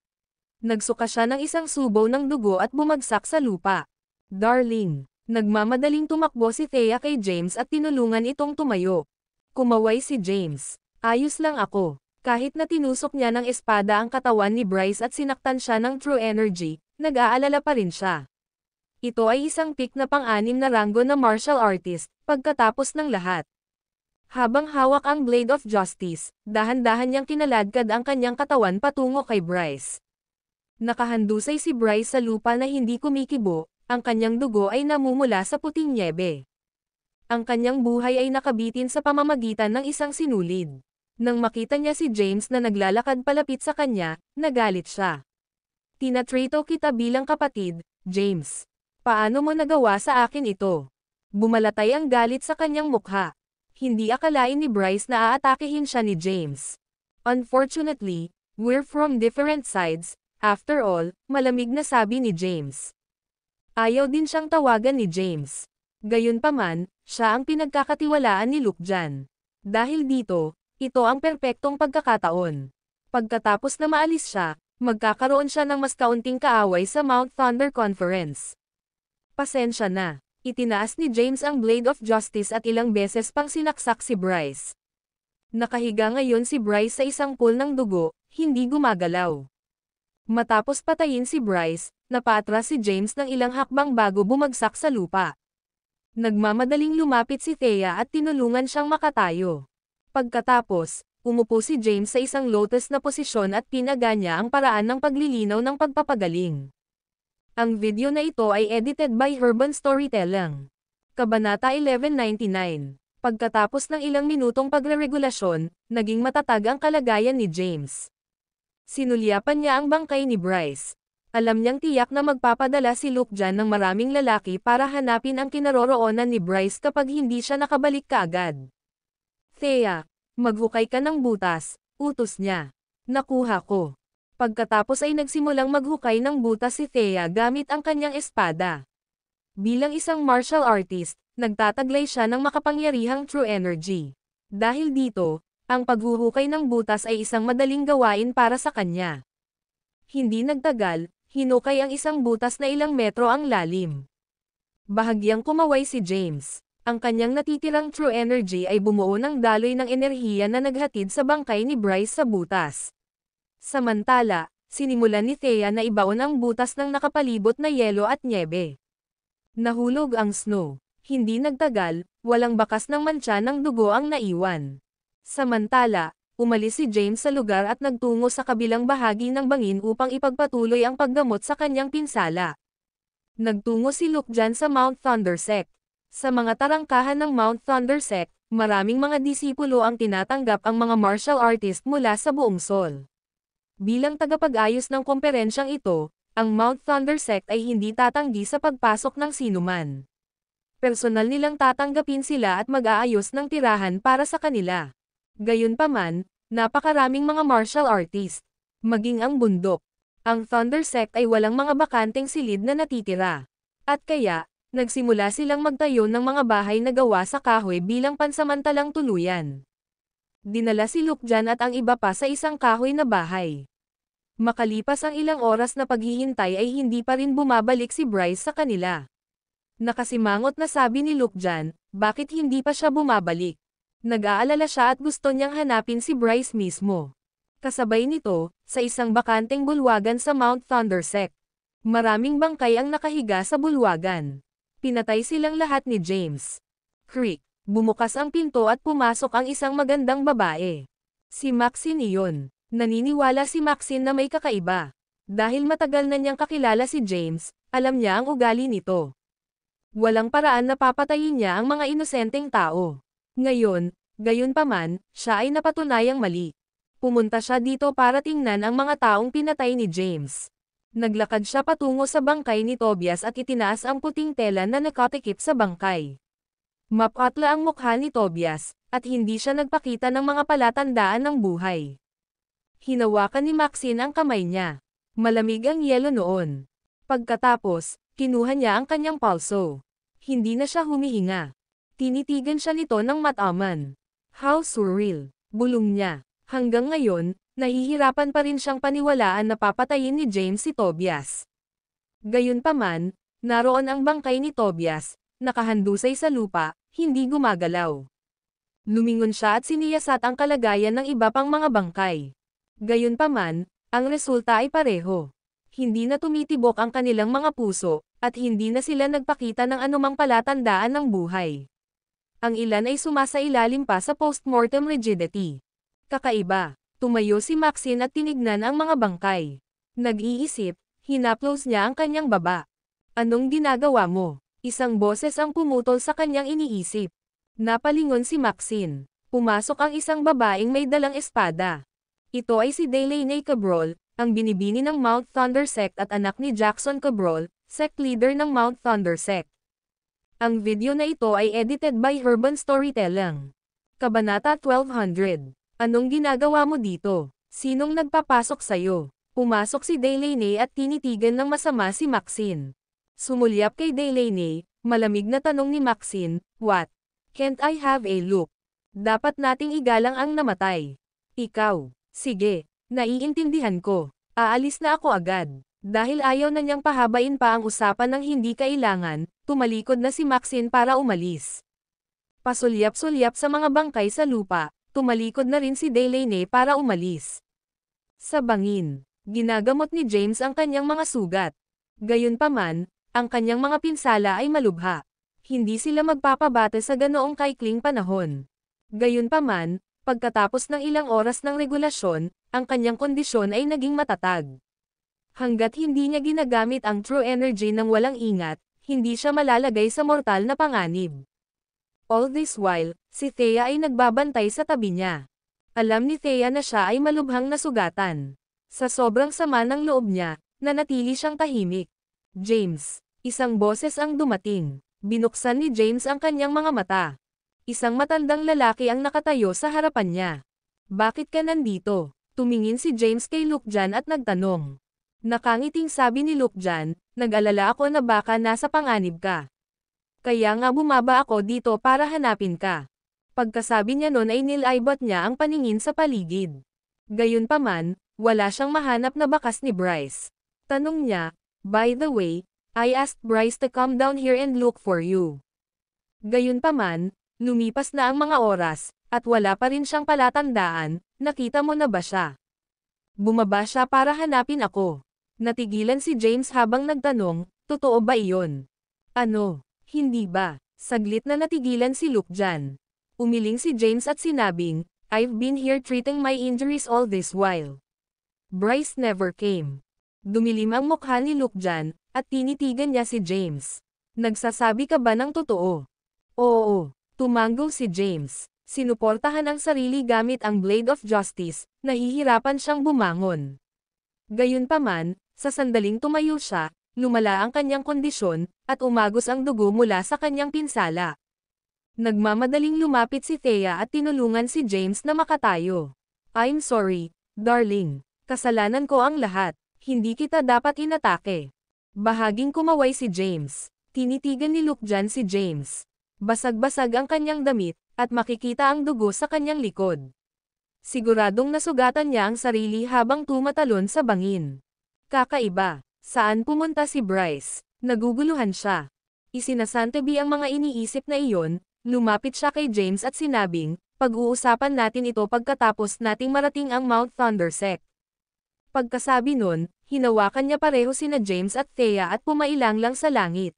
Nagsuka siya ng isang subo ng dugo at bumagsak sa lupa. Darling. Nagmamadaling tumakbo si Thea kay James at tinulungan itong tumayo. Kumaway si James. Ayos lang ako. Kahit na tinusok niya ng espada ang katawan ni Bryce at sinaktan siya ng true energy, nag-aalala pa rin siya. Ito ay isang pick na pang-anim na ranggo na martial artist, pagkatapos ng lahat. Habang hawak ang Blade of Justice, dahan-dahan niyang kinaladkad ang kanyang katawan patungo kay Bryce. Nakahandusay si Bryce sa lupa na hindi kumikibo, ang kanyang dugo ay namumula sa puting nyebe. Ang kanyang buhay ay nakabitin sa pamamagitan ng isang sinulid. Nang makita niya si James na naglalakad palapit sa kanya, nagalit siya. Tinatrato kita bilang kapatid, James. Paano mo nagawa sa akin ito? Bumalatay ang galit sa kanyang mukha. Hindi akalain ni Bryce na aatakehin siya ni James. Unfortunately, we're from different sides, after all, malamig na sabi ni James. Ayaw din siyang tawagan ni James. Gayunpaman, siya ang pinagkakatiwalaan ni Luke dyan. Dahil dito, ito ang perpektong pagkakataon. Pagkatapos na maalis siya, magkakaroon siya ng mas kaunting kaaway sa Mount Thunder Conference. Pasensya na. Itinaas ni James ang Blade of Justice at ilang beses pang sinaksak si Bryce. Nakahiga ngayon si Bryce sa isang pool ng dugo, hindi gumagalaw. Matapos patayin si Bryce, napatras si James ng ilang hakbang bago bumagsak sa lupa. Nagmamadaling lumapit si Thea at tinulungan siyang makatayo. Pagkatapos, umupo si James sa isang lotus na posisyon at pinaga niya ang paraan ng paglilinaw ng pagpapagaling. Ang video na ito ay edited by Urban Storytelling. Kabanata 1199. Pagkatapos ng ilang minutong pagreregulasyon, naging matatag ang kalagayan ni James. Sinulyapan niya ang bangkay ni Bryce. Alam niyang tiyak na magpapadala si Luke dyan ng maraming lalaki para hanapin ang kinaroroonan ni Bryce kapag hindi siya nakabalik kaagad. Thea, maghukay ka ng butas, utos niya. Nakuha ko. Pagkatapos ay nagsimulang maghukay ng butas si Thea gamit ang kanyang espada. Bilang isang martial artist, nagtataglay siya ng makapangyarihang true energy. Dahil dito, ang paghuhukay ng butas ay isang madaling gawain para sa kanya. Hindi nagtagal, hinukay ang isang butas na ilang metro ang lalim. Bahagyang kumaway si James. Ang kanyang natitirang true energy ay bumuo ng daloy ng enerhiya na naghatid sa bangkay ni Bryce sa butas. Samantala, sinimulan ni Thea na ibaon ang butas ng nakapalibot na yelo at nyebe. Nahulog ang snow. Hindi nagtagal, walang bakas ng mantsa ng dugo ang naiwan. Samantala, umalis si James sa lugar at nagtungo sa kabilang bahagi ng bangin upang ipagpatuloy ang paggamot sa kanyang pinsala. Nagtungo si Luke dyan sa Mount Thundersect. Sa mga tarangkahan ng Mount Thundersect, maraming mga disipulo ang tinatanggap ang mga martial artist mula sa buong Sol. Bilang tagapag-ayos ng komperensyang ito, ang Mount Thundersect ay hindi tatanggi sa pagpasok ng sinuman. Personal nilang tatanggapin sila at mag-aayos ng tirahan para sa kanila. Gayunpaman, napakaraming mga martial artist. Maging ang bundok. Ang Thundersect ay walang mga bakanteng silid na natitira. At kaya, nagsimula silang magtayo ng mga bahay na gawa sa kahoy bilang pansamantalang tuluyan. Dinala si Luke dyan at ang iba pa sa isang kahoy na bahay. Makalipas ang ilang oras na paghihintay ay hindi pa rin bumabalik si Bryce sa kanila. Nakasimangot na sabi ni Luke dyan, bakit hindi pa siya bumabalik? Nag-aalala siya at gusto niyang hanapin si Bryce mismo. Kasabay nito, sa isang bakanteng bulwagan sa Mount Thundersect. Maraming bangkay ang nakahiga sa bulwagan. Pinatay silang lahat ni James. Creak. Bumukas ang pinto at pumasok ang isang magandang babae. Si Maxine iyon. Naniniwala si Maxine na may kakaiba. Dahil matagal na niyang kakilala si James, alam niya ang ugali nito. Walang paraan na papatayin niya ang mga inosenteng tao. Ngayon, gayunpaman, siya ay napatunayang mali. Pumunta siya dito para tingnan ang mga taong pinatay ni James. Naglakad siya patungo sa bangkay ni Tobias at itinaas ang puting tela na nakatikip sa bangkay. Mapatla ang mukha ni Tobias, at hindi siya nagpakita ng mga palatandaan ng buhay. Hinawakan ni Maxine ang kamay niya. Malamig ang yelo noon. Pagkatapos, kinuha niya ang kanyang pulso. Hindi na siya humihinga. Tinitigan siya nito ng mataman. How surreal, bulong niya. Hanggang ngayon, nahihirapan pa rin siyang paniwalaan na papatayin ni James si Tobias. Gayunpaman, naroon ang bangkay ni Tobias, nakahandusay sa lupa, hindi gumagalaw. Lumingon siya at siniyasat ang kalagayan ng iba pang mga bangkay. Gayunpaman, ang resulta ay pareho. Hindi na tumitibok ang kanilang mga puso, at hindi na sila nagpakita ng anumang palatandaan ng buhay. Ang ilan ay sumasailalim pa sa postmortem rigidity. Kakaiba, tumayo si Maxine at tinignan ang mga bangkay. Nag-iisip, hinaplos niya ang kanyang baba. Anong ginagawa mo? Isang boses ang pumutol sa kanyang iniisip. Napalingon si Maxine. Pumasok ang isang babaeng may dalang espada. Ito ay si Delaney Cabrol, ang binibini ng Mount Thundersect at anak ni Jackson Cabrol, sect leader ng Mount Thundersect. Ang video na ito ay edited by Urban Storytelling. Kabanata 1200. Anong ginagawa mo dito? Sinong nagpapasok sa'yo? Pumasok si Delaney at tinitigan ng masama si Maxine. Sumulyap kay Delaney, malamig na tanong ni Maxine, "What? Can't I have a look? Dapat nating igalang ang namatay." "Ikaw, sige, naiintindihan ko. Aalis na ako agad." Dahil ayaw na niyang pahabain pa ang usapan ng hindi kailangan, tumalikod na si Maxine para umalis. Pasulyap-sulyap sa mga bangkay sa lupa, tumalikod na rin si Delaney para umalis. Sa bangin, ginagamot ni James ang kanyang mga sugat. Gayunpaman, ang kanyang mga pinsala ay malubha. Hindi sila magpapabate sa ganoong kaikling panahon. Gayunpaman, pagkatapos ng ilang oras ng regulasyon, ang kanyang kondisyon ay naging matatag. Hanggat hindi niya ginagamit ang true energy ng walang ingat, hindi siya malalagay sa mortal na panganib. All this while, si Thea ay nagbabantay sa tabi niya. Alam ni Thea na siya ay malubhang nasugatan. Sa sobrang sama ng loob niya, Nanatili siyang tahimik. James. Isang boses ang dumating. Binuksan ni James ang kanyang mga mata. Isang matandang lalaki ang nakatayo sa harapan niya. Bakit ka nandito? Tumingin si James kay Luke-Jan at nagtanong. Nakangiting sabi ni Luke-Jan, nag-alala ako na baka nasa panganib ka. Kaya nga bumaba ako dito para hanapin ka. Pagkasabi niya nun ay nilaybot niya ang paningin sa paligid. Gayunpaman, wala siyang mahanap na bakas ni Bryce. Tanong niya, by the way, I asked Bryce to come down here and look for you. Gayunpaman, lumipas na ang mga oras, at wala pa rin siyang palatandaan, nakita mo na ba siya? Bumaba siya para hanapin ako. Natigilan si James habang nagtanong, totoo ba iyon? Ano, hindi ba? Saglit na natigilan si Luke-Jan. Umiling si James at sinabing, I've been here treating my injuries all this while. Bryce never came. Dumilim ang mukha ni Luke-Jan, at tinitigan niya si James. Nagsasabi ka ba ng totoo? Oo, tumango si James. Sinuportahan ang sarili gamit ang Blade of Justice, nahihirapan siyang bumangon. Gayunpaman, sa sandaling tumayo siya, lumala ang kanyang kondisyon, at umagos ang dugo mula sa kanyang pinsala. Nagmamadaling lumapit si Thea at tinulungan si James na makatayo. I'm sorry, darling. Kasalanan ko ang lahat. Hindi kita dapat inatake. Bahaging kumaway si James. Tinitigan ni Luke-Jan si James. Basag-basag ang kanyang damit, at makikita ang dugo sa kanyang likod. Siguradong nasugatan niya ang sarili habang tumatalon sa bangin. Kakaiba. Saan pumunta si Bryce? Naguguluhan siya. Isinasantabi ang mga iniisip na iyon, lumapit siya kay James at sinabing, pag-uusapan natin ito pagkatapos nating marating ang Mount Thundersect. Pagkasabi nun, hinawakan niya pareho sina James at Thea at pumailang lang sa langit.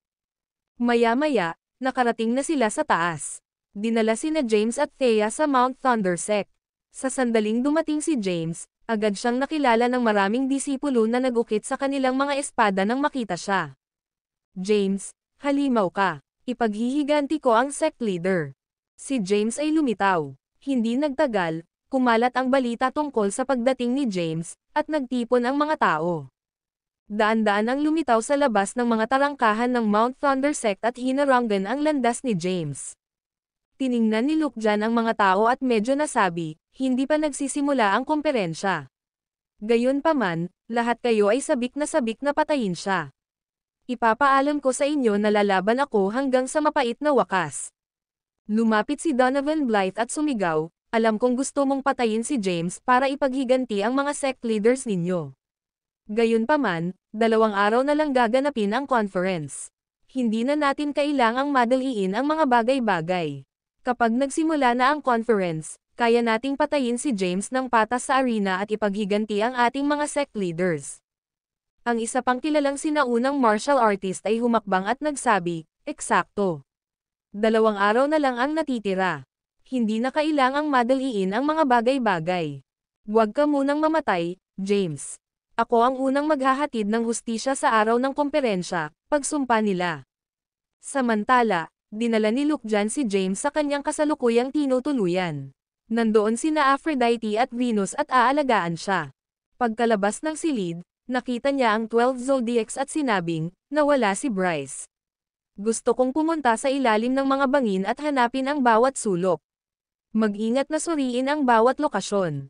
Maya-maya, nakarating na sila sa taas. Dinala sina James at Thea sa Mount Thundersect. Sa sandaling dumating si James, agad siyang nakilala ng maraming disipulo na nag-ukit sa kanilang mga espada nang makita siya. James, halimaw ka. Ipaghihiganti ko ang sect leader. Si James ay lumitaw. Hindi nagtagal, kumalat ang balita tungkol sa pagdating ni James, at nagtipon ang mga tao. Daan-daan ang lumitaw sa labas ng mga tarangkahan ng Mount Thundersect at hinarangan ang landas ni James. Tiningnan ni Luke-Jan ang mga tao at medyo nasabi, hindi pa nagsisimula ang komperensya. Gayunpaman, lahat kayo ay sabik na patayin siya. Ipapaalam ko sa inyo na lalaban ako hanggang sa mapait na wakas. Lumapit si Donovan Blythe at sumigaw, alam kong gusto mong patayin si James para ipaghiganti ang mga sect leaders ninyo. Gayunpaman, 2 araw na lang gaganapin ang conference. Hindi na natin kailangang madaliin ang mga bagay-bagay. Kapag nagsimula na ang conference, kaya nating patayin si James ng patas sa arena at ipaghiganti ang ating mga sect leaders. Ang isa pang kilalang sinaunang martial artist ay humakbang at nagsabi, eksakto. 2 araw na lang ang natitira. Hindi na kailangang madaliin ang mga bagay-bagay. Huwag ka munang mamatay, James. Ako ang unang maghahatid ng hustisya sa araw ng komperensya, pagsumpa nila. Samantala, dinala ni Luke-Jan si James sa kanyang kasalukuyang tinutuluyan. Nandoon sina Aphrodite at Venus at aalagaan siya. Pagkalabas ng silid, nakita niya ang 12 Zodiacs at sinabing, nawala si Bryce. Gusto kong pumunta sa ilalim ng mga bangin at hanapin ang bawat sulok. Mag-ingat na suriin ang bawat lokasyon.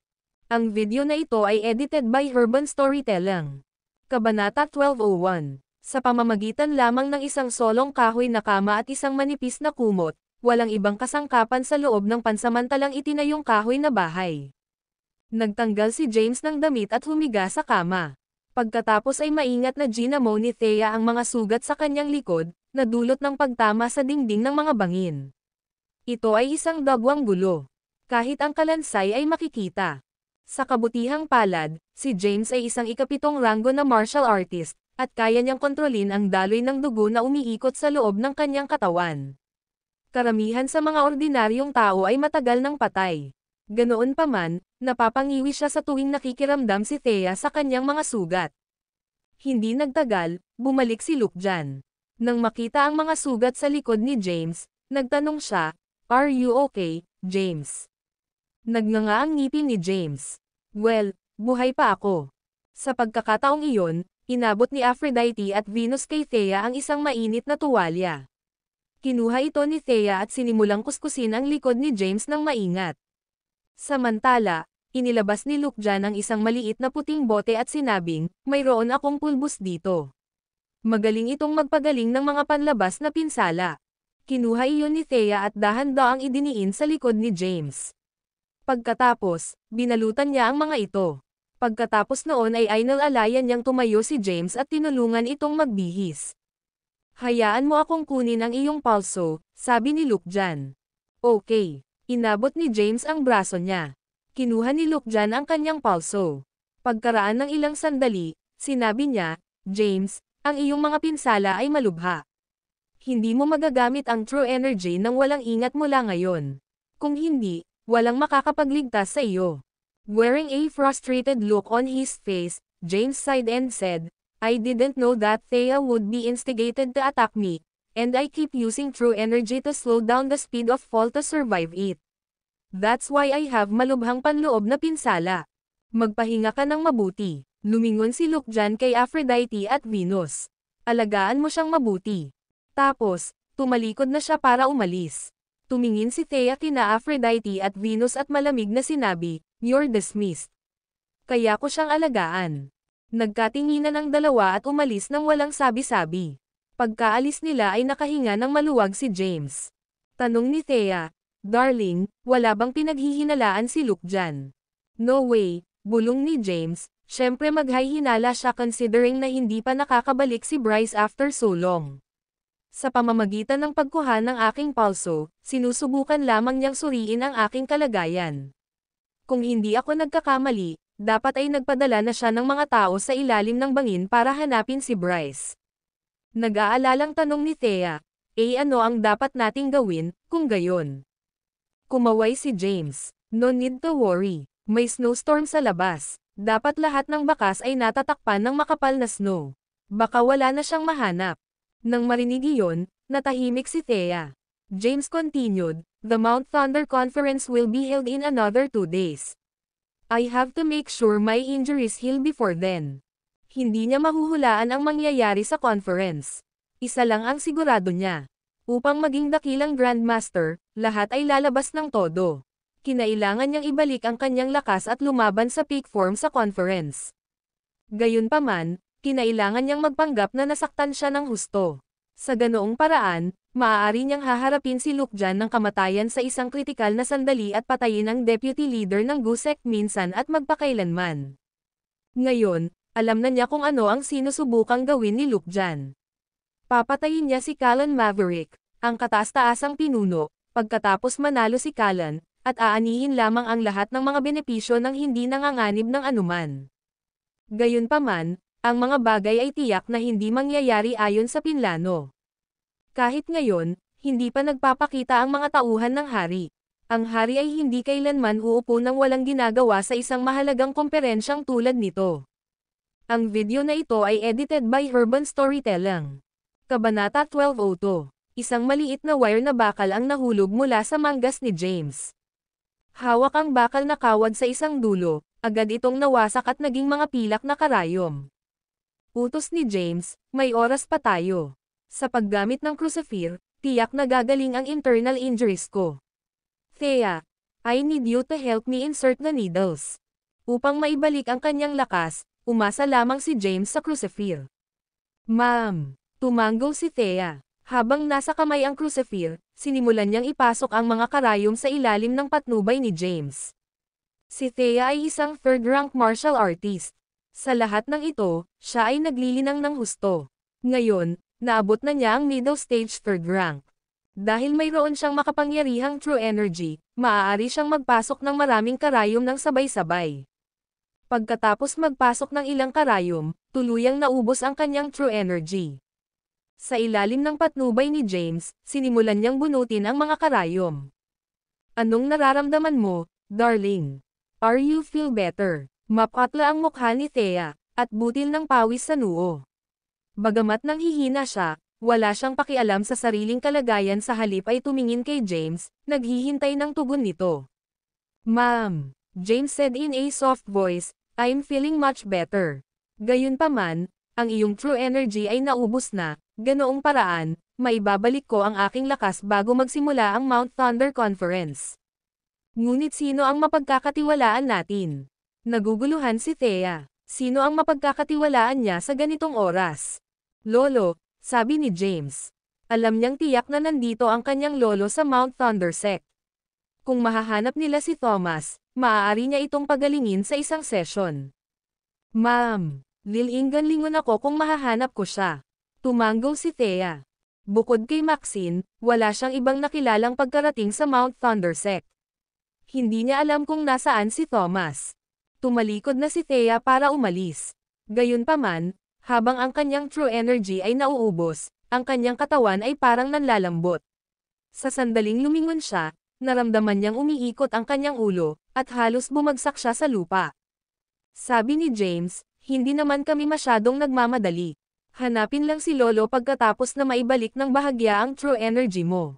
Ang video na ito ay edited by Urban Storytelling. Kabanata 1201. Sa pamamagitan lamang ng isang solong kahoy na kama at isang manipis na kumot, walang ibang kasangkapan sa loob ng pansamantalang itinayong kahoy na bahay. Nagtanggal si James ng damit at humiga sa kama. Pagkatapos ay maingat na ginamo ni Thea ang mga sugat sa kanyang likod, na dulot ng pagtama sa dingding ng mga bangin. Ito ay isang dagwang gulo. Kahit ang kalansay ay makikita. Sa kabutihang palad, si James ay isang ikapitong ranggo na martial artist, at kaya niyang kontrolin ang daloy ng dugo na umiikot sa loob ng kanyang katawan. Karamihan sa mga ordinaryong tao ay matagal ng patay. Ganoon pa man, napapangiwi siya sa tuwing nakikiramdam si Thea sa kanyang mga sugat. Hindi nagtagal, bumalik si Luke-Jan. Nang makita ang mga sugat sa likod ni James, nagtanong siya, "Are you okay, James?" Nagnganga ang ngipin ni James. "Well, buhay pa ako." Sa pagkakataong iyon, Inabot ni Aphrodite at Venus kay Thea ang isang mainit na tuwalya. Kinuha ito ni Thea at sinimulang kuskusin ang likod ni James ng maingat. Samantala, inilabas ni Lukjan ang isang maliit na puting bote at sinabing, mayroon akong pulbos dito. Magaling itong magpagaling ng mga panlabas na pinsala. Kinuha iyon ni Thea at dahan-daang idiniin sa likod ni James. Pagkatapos, binalutan niya ang mga ito. Pagkatapos noon ay inalalayan niyang tumayo si James at tinulungan itong magbihis. Hayaan mo akong kunin ang iyong pulso, sabi ni Lukjan. Okay. Inabot ni James ang braso niya. Kinuha ni Lukjan ang kanyang pulso. Pagkaraan ng ilang sandali, sinabi niya, James, ang iyong mga pinsala ay malubha. Hindi mo magagamit ang true energy nang walang ingat mula ngayon. Kung hindi, walang makakapagligtas sa iyo. Wearing a frustrated look on his face, James sighed and said, I didn't know that Thea would be instigated to attack me, and I keep using true energy to slow down the speed of fall to survive it. That's why I have malubhang panloob na pinsala. Magpahinga ka ng mabuti. Lumingon si Lukjan kay Aphrodite at Venus. Alagaan mo siyang mabuti. Tapos, tumalikod na siya para umalis. Tumingin si Thea kina Aphrodite at Venus at malamig na sinabi, You're dismissed. Kaya ko siyang alagaan. Nagkatinginan ang dalawa at umalis nang walang sabi-sabi. Pagkaalis nila ay nakahinga ng maluwag si James. Tanong ni Thea, Darling, wala bang pinaghihinalaan si Lukjan? No way, bulong ni James, syempre maghihinala siya considering na hindi pa nakakabalik si Bryce after so long. Sa pamamagitan ng pagkuha ng aking pulso, sinusubukan lamang niyang suriin ang aking kalagayan. Kung hindi ako nagkakamali, dapat ay nagpadala na siya ng mga tao sa ilalim ng bangin para hanapin si Bryce. Nag-aalalang tanong ni Thea, ano ang dapat nating gawin, kung gayon? Kumaway si James, no need to worry, may snowstorm sa labas, dapat lahat ng bakas ay natatakpan ng makapal na snow. Baka wala na siyang mahanap. Nang marinig iyon, natahimik si Thea. James continued, the Mount Thunder Conference will be held in another 2 days. I have to make sure my injuries heal before then. Hindi niya mahuhulaan ang mangyayari sa conference. Isa lang ang sigurado niya. Upang maging dakilang Grandmaster, lahat ay lalabas ng todo. Kinailangan niyang ibalik ang kanyang lakas at lumaban sa peak form sa conference. Gayunpaman, kinailangan niyang magpanggap na nasaktan siya ng husto. Sa ganoong paraan, maaari niyang haharapin si Lukjan ng kamatayan sa isang kritikal na sandali at patayin ang deputy leader ng GUSEC minsan at magpakailanman. Ngayon, alam na niya kung ano ang sinusubukang gawin ni Lukjan. Papatayin niya si Callan Maverick, ang kataas-taasang pinuno, pagkatapos manalo si Callan, at aanihin lamang ang lahat ng mga benepisyo ng hindi nanganganib ng anuman. Gayunpaman, ang mga bagay ay tiyak na hindi mangyayari ayon sa pinlano. Kahit ngayon, hindi pa nagpapakita ang mga tauhan ng hari. Ang hari ay hindi kailanman uupo nang walang ginagawa sa isang mahalagang komperensyang tulad nito. Ang video na ito ay edited by Urban Storytelling. Kabanata 1202. Isang maliit na wire na bakal ang nahulog mula sa manggas ni James. Hawak ang bakal na kawad sa isang dulo, agad itong nawasak at naging mga pilak na karayom. Utos ni James, may oras pa tayo. Sa paggamit ng crucifer, tiyak na gagaling ang internal injuries ko. Thea, I need you to help me insert the needles. Upang maibalik ang kanyang lakas, umasa lamang si James sa crucifer. Ma'am, tumanggo si Thea. Habang nasa kamay ang crucifer, sinimulan niyang ipasok ang mga karayom sa ilalim ng patnubay ni James. Si Thea ay isang third-rank martial artist. Sa lahat ng ito, siya ay naglilinang ng husto. Ngayon, naabot na niya ang middle stage third rank. Dahil mayroon siyang makapangyarihang true energy, maaari siyang magpasok ng maraming karayom ng sabay-sabay. Pagkatapos magpasok ng ilang karayom, tuluyang naubos ang kanyang true energy. Sa ilalim ng patnubay ni James, sinimulan niyang bunutin ang mga karayom. Anong nararamdaman mo, darling? Are you feel better? Mapatla ang mukha ni Thea, at butil ng pawis sa noo. Bagamat nanghihina siya, wala siyang pakialam sa sariling kalagayan sa halip ay tumingin kay James, naghihintay ng tugon nito. Ma'am, James said in a soft voice, I'm feeling much better. Gayunpaman, ang iyong true energy ay naubos na, ganoong paraan, maibabalik ko ang aking lakas bago magsimula ang Mount Thunder Conference. Ngunit sino ang mapagkakatiwalaan natin? Naguguluhan si Thea. Sino ang mapagkakatiwalaan niya sa ganitong oras? Lolo, sabi ni James. Alam niyang tiyak na nandito ang kanyang lolo sa Mount Thunder Sect. Kung mahahanap nila si Thomas, maaari niya itong pagalingin sa isang session. Ma'am, lingon ako kung mahahanap ko siya. Tumanggo si Thea. Bukod kay Maxine, wala siyang ibang nakilalang pagkarating sa Mount Thunder Sect. Hindi niya alam kung nasaan si Thomas. Tumalikod na si Thea para umalis. Gayunpaman, habang ang kanyang true energy ay nauubos, ang kanyang katawan ay parang nanlalambot. Sa sandaling lumingon siya, naramdaman niyang umiikot ang kanyang ulo, at halos bumagsak siya sa lupa. Sabi ni James, hindi naman kami masyadong nagmamadali. Hanapin lang si Lolo pagkatapos na maibalik ng bahagya ang true energy mo.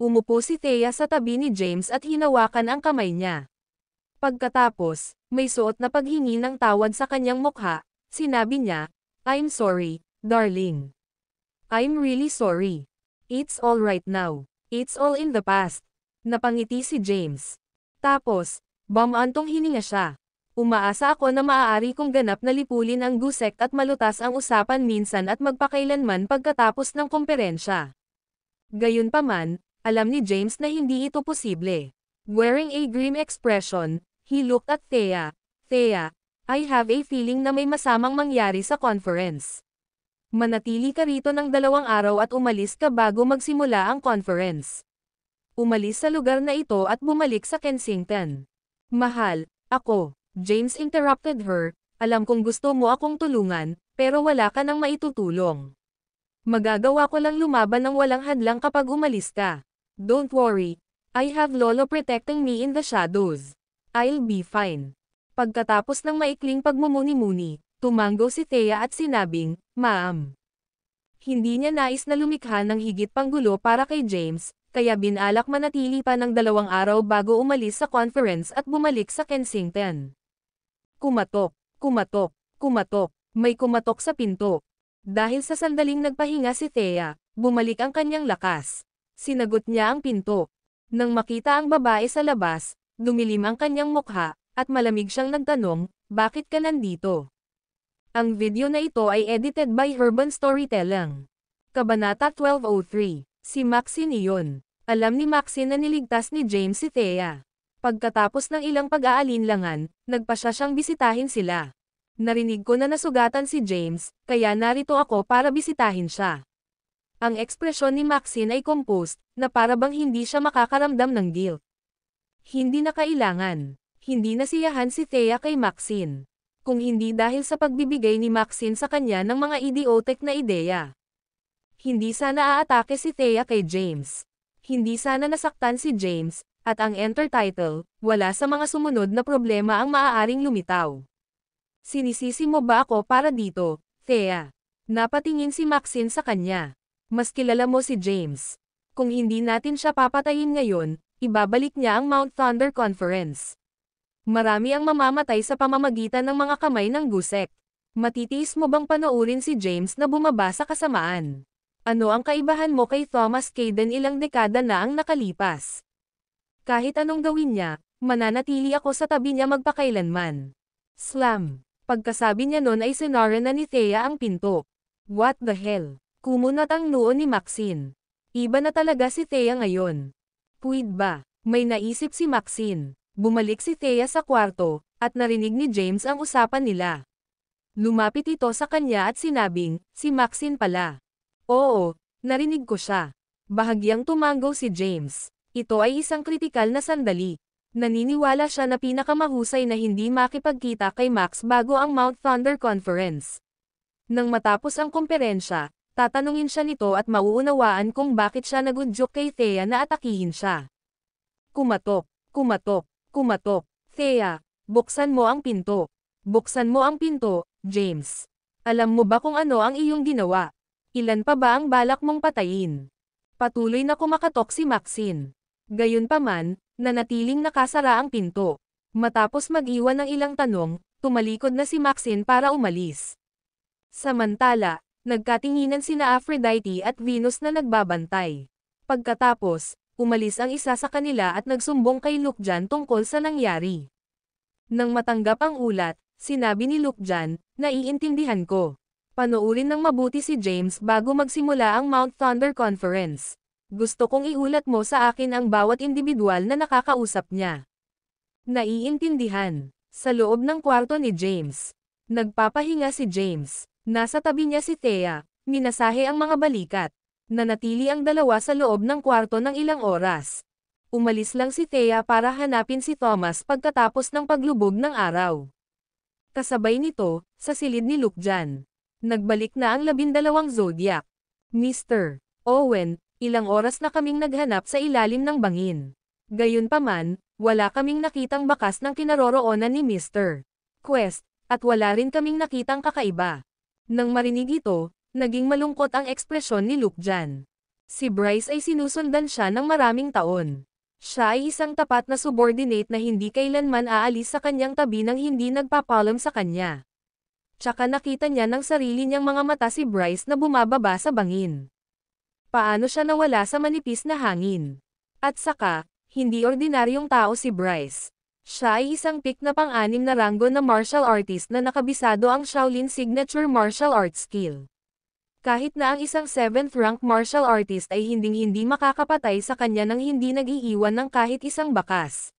Umupo si Thea sa tabi ni James at hinawakan ang kamay niya. Pagkatapos, may suot na paghingi ng tawad sa kanyang mukha, sinabi niya, I'm sorry, darling. I'm really sorry. It's all right now. It's all in the past. Napangiti si James. Tapos, bumantong hininga siya. Umaasa ako na maaari kong ganap na lipulin ang gusek at malutas ang usapan minsan at magpakailanman pagkatapos ng komperensya. Gayunpaman, alam ni James na hindi ito posible. Wearing a grim expression, he looked at Thea. Thea, I have a feeling na may masamang mangyari sa conference. Manatili ka rito ng 2 araw at umalis ka bago magsimula ang conference. Umalis sa lugar na ito at bumalik sa Kensington. Mahal, ako, James interrupted her, alam kong gusto mo akong tulungan, pero wala ka nang maitutulong. Magagawa ko lang lumaban ng walang hadlang kapag umalis ka. Don't worry, I have Lolo protecting me in the shadows. I'll be fine. Pagkatapos ng maikling pagmumuni-muni, tumanggo si Thea at sinabing, Ma'am. Hindi niya nais na lumikha ng higit pang gulo para kay James, kaya binalak manatili pa ng 2 araw bago umalis sa conference at bumalik sa Kensington. Kumatok, kumatok, kumatok, may kumatok sa pinto. Dahil sa sandaling nagpahinga si Thea, bumalik ang kanyang lakas. Sinagot niya ang pinto. Nang makita ang babae sa labas, dumilim ang kanyang mukha, at malamig siyang nagtanong, bakit ka nandito? Ang video na ito ay edited by Urban Storytelling. Kabanata 1203, si Maxine iyon. Alam ni Maxine na niligtas ni James si Thea. Pagkatapos ng ilang pag-aalinlangan, nagpasya siyang bisitahin sila. Narinig ko na nasugatan si James, kaya narito ako para bisitahin siya. Ang ekspresyon ni Maxine ay composed, na para bang hindi siya makakaramdam ng guilt. Hindi na kailangan. Hindi nasiyahan si Thea kay Maxine. Kung hindi dahil sa pagbibigay ni Maxine sa kanya ng mga idiotic na ideya. Hindi sana aatake si Thea kay James. Hindi sana nasaktan si James, at ang enter title, wala sa mga sumunod na problema ang maaaring lumitaw. Sinisisi mo ba ako para dito, Thea? Napatingin si Maxine sa kanya. Mas kilala mo si James. Kung hindi natin siya papatayin ngayon, ibabalik niya ang Mount Thunder Conference. Marami ang mamamatay sa pamamagitan ng mga kamay ng gusek. Matitiis mo bang panoorin si James na bumaba sa kasamaan? Ano ang kaibahan mo kay Thomas Caden ilang dekada na ang nakalipas? Kahit anong gawin niya, mananatili ako sa tabi niya magpakailanman. Slam. Pagkasabi niya nun ay sinara na ni Thea ang pinto. What the hell? Kumunat ang noo ni Maxine. Iba na talaga si Thea ngayon. Puwid ba? May naisip si Maxine. Bumalik si Thea sa kwarto, at narinig ni James ang usapan nila. Lumapit ito sa kanya at sinabing, si Maxine pala. Oo, narinig ko siya. Bahagyang tumanggo si James. Ito ay isang kritikal na sandali. Naniniwala siya na pinakamahusay na hindi makipagkita kay Max bago ang Mount Thunder Conference. Nang matapos ang komperensya, tatanungin siya nito at mauunawaan kung bakit siya nagudyok kay Thea na atakihin siya. Kumatok, kumatok, kumatok. Thea, buksan mo ang pinto. Buksan mo ang pinto, James. Alam mo ba kung ano ang iyong ginawa? Ilan pa ba ang balak mong patayin? Patuloy na kumakatok si Maxine. Gayunpaman, nanatiling nakasara ang pinto. Matapos mag-iwan ng ilang tanong, tumalikod na si Maxine para umalis. Samantala, nagkatinginan sina Aphrodite at Venus na nagbabantay. Pagkatapos, umalis ang isa sa kanila at nagsumbong kay Lukjan tungkol sa nangyari. Nang matanggap ang ulat, sinabi ni Lukjan, "Naiintindihan ko. Panoorin ng mabuti si James bago magsimula ang Mount Thunder Conference. Gusto kong iulat mo sa akin ang bawat individual na nakakausap niya." Naiintindihan. Sa loob ng kwarto ni James. Nagpapahinga si James. Nasa tabi niya si Thea, minasahe ang mga balikat. Nanatili ang dalawa sa loob ng kwarto ng ilang oras. Umalis lang si Thea para hanapin si Thomas pagkatapos ng paglubog ng araw. Kasabay nito, sa silid ni Lukjan. Nagbalik na ang 12 zodiac. Mr. Owen, ilang oras na kaming naghanap sa ilalim ng bangin. Gayunpaman, wala kaming nakitang bakas ng kinaroroonan ni Mr. Quest, at wala rin kaming nakitang kakaiba. Nang marinig ito, naging malungkot ang ekspresyon ni Lukjan. Si Bryce ay sinusundan siya ng maraming taon. Siya ay isang tapat na subordinate na hindi kailanman aalis sa kanyang tabi nang hindi nagpapaalam sa kanya. Tsaka nakita niya ng sarili niyang mga mata si Bryce na bumababa sa bangin. Paano siya nawala sa manipis na hangin? At saka, hindi ordinaryong tao si Bryce. Siya ay isang pick na pang-anim na ranggo na martial artist na nakabisado ang Shaolin Signature Martial Arts Skill. Kahit na ang isang 7th rank martial artist ay hinding-hindi makakapatay sa kanya nang hindi nag-iiwan ng kahit isang bakas.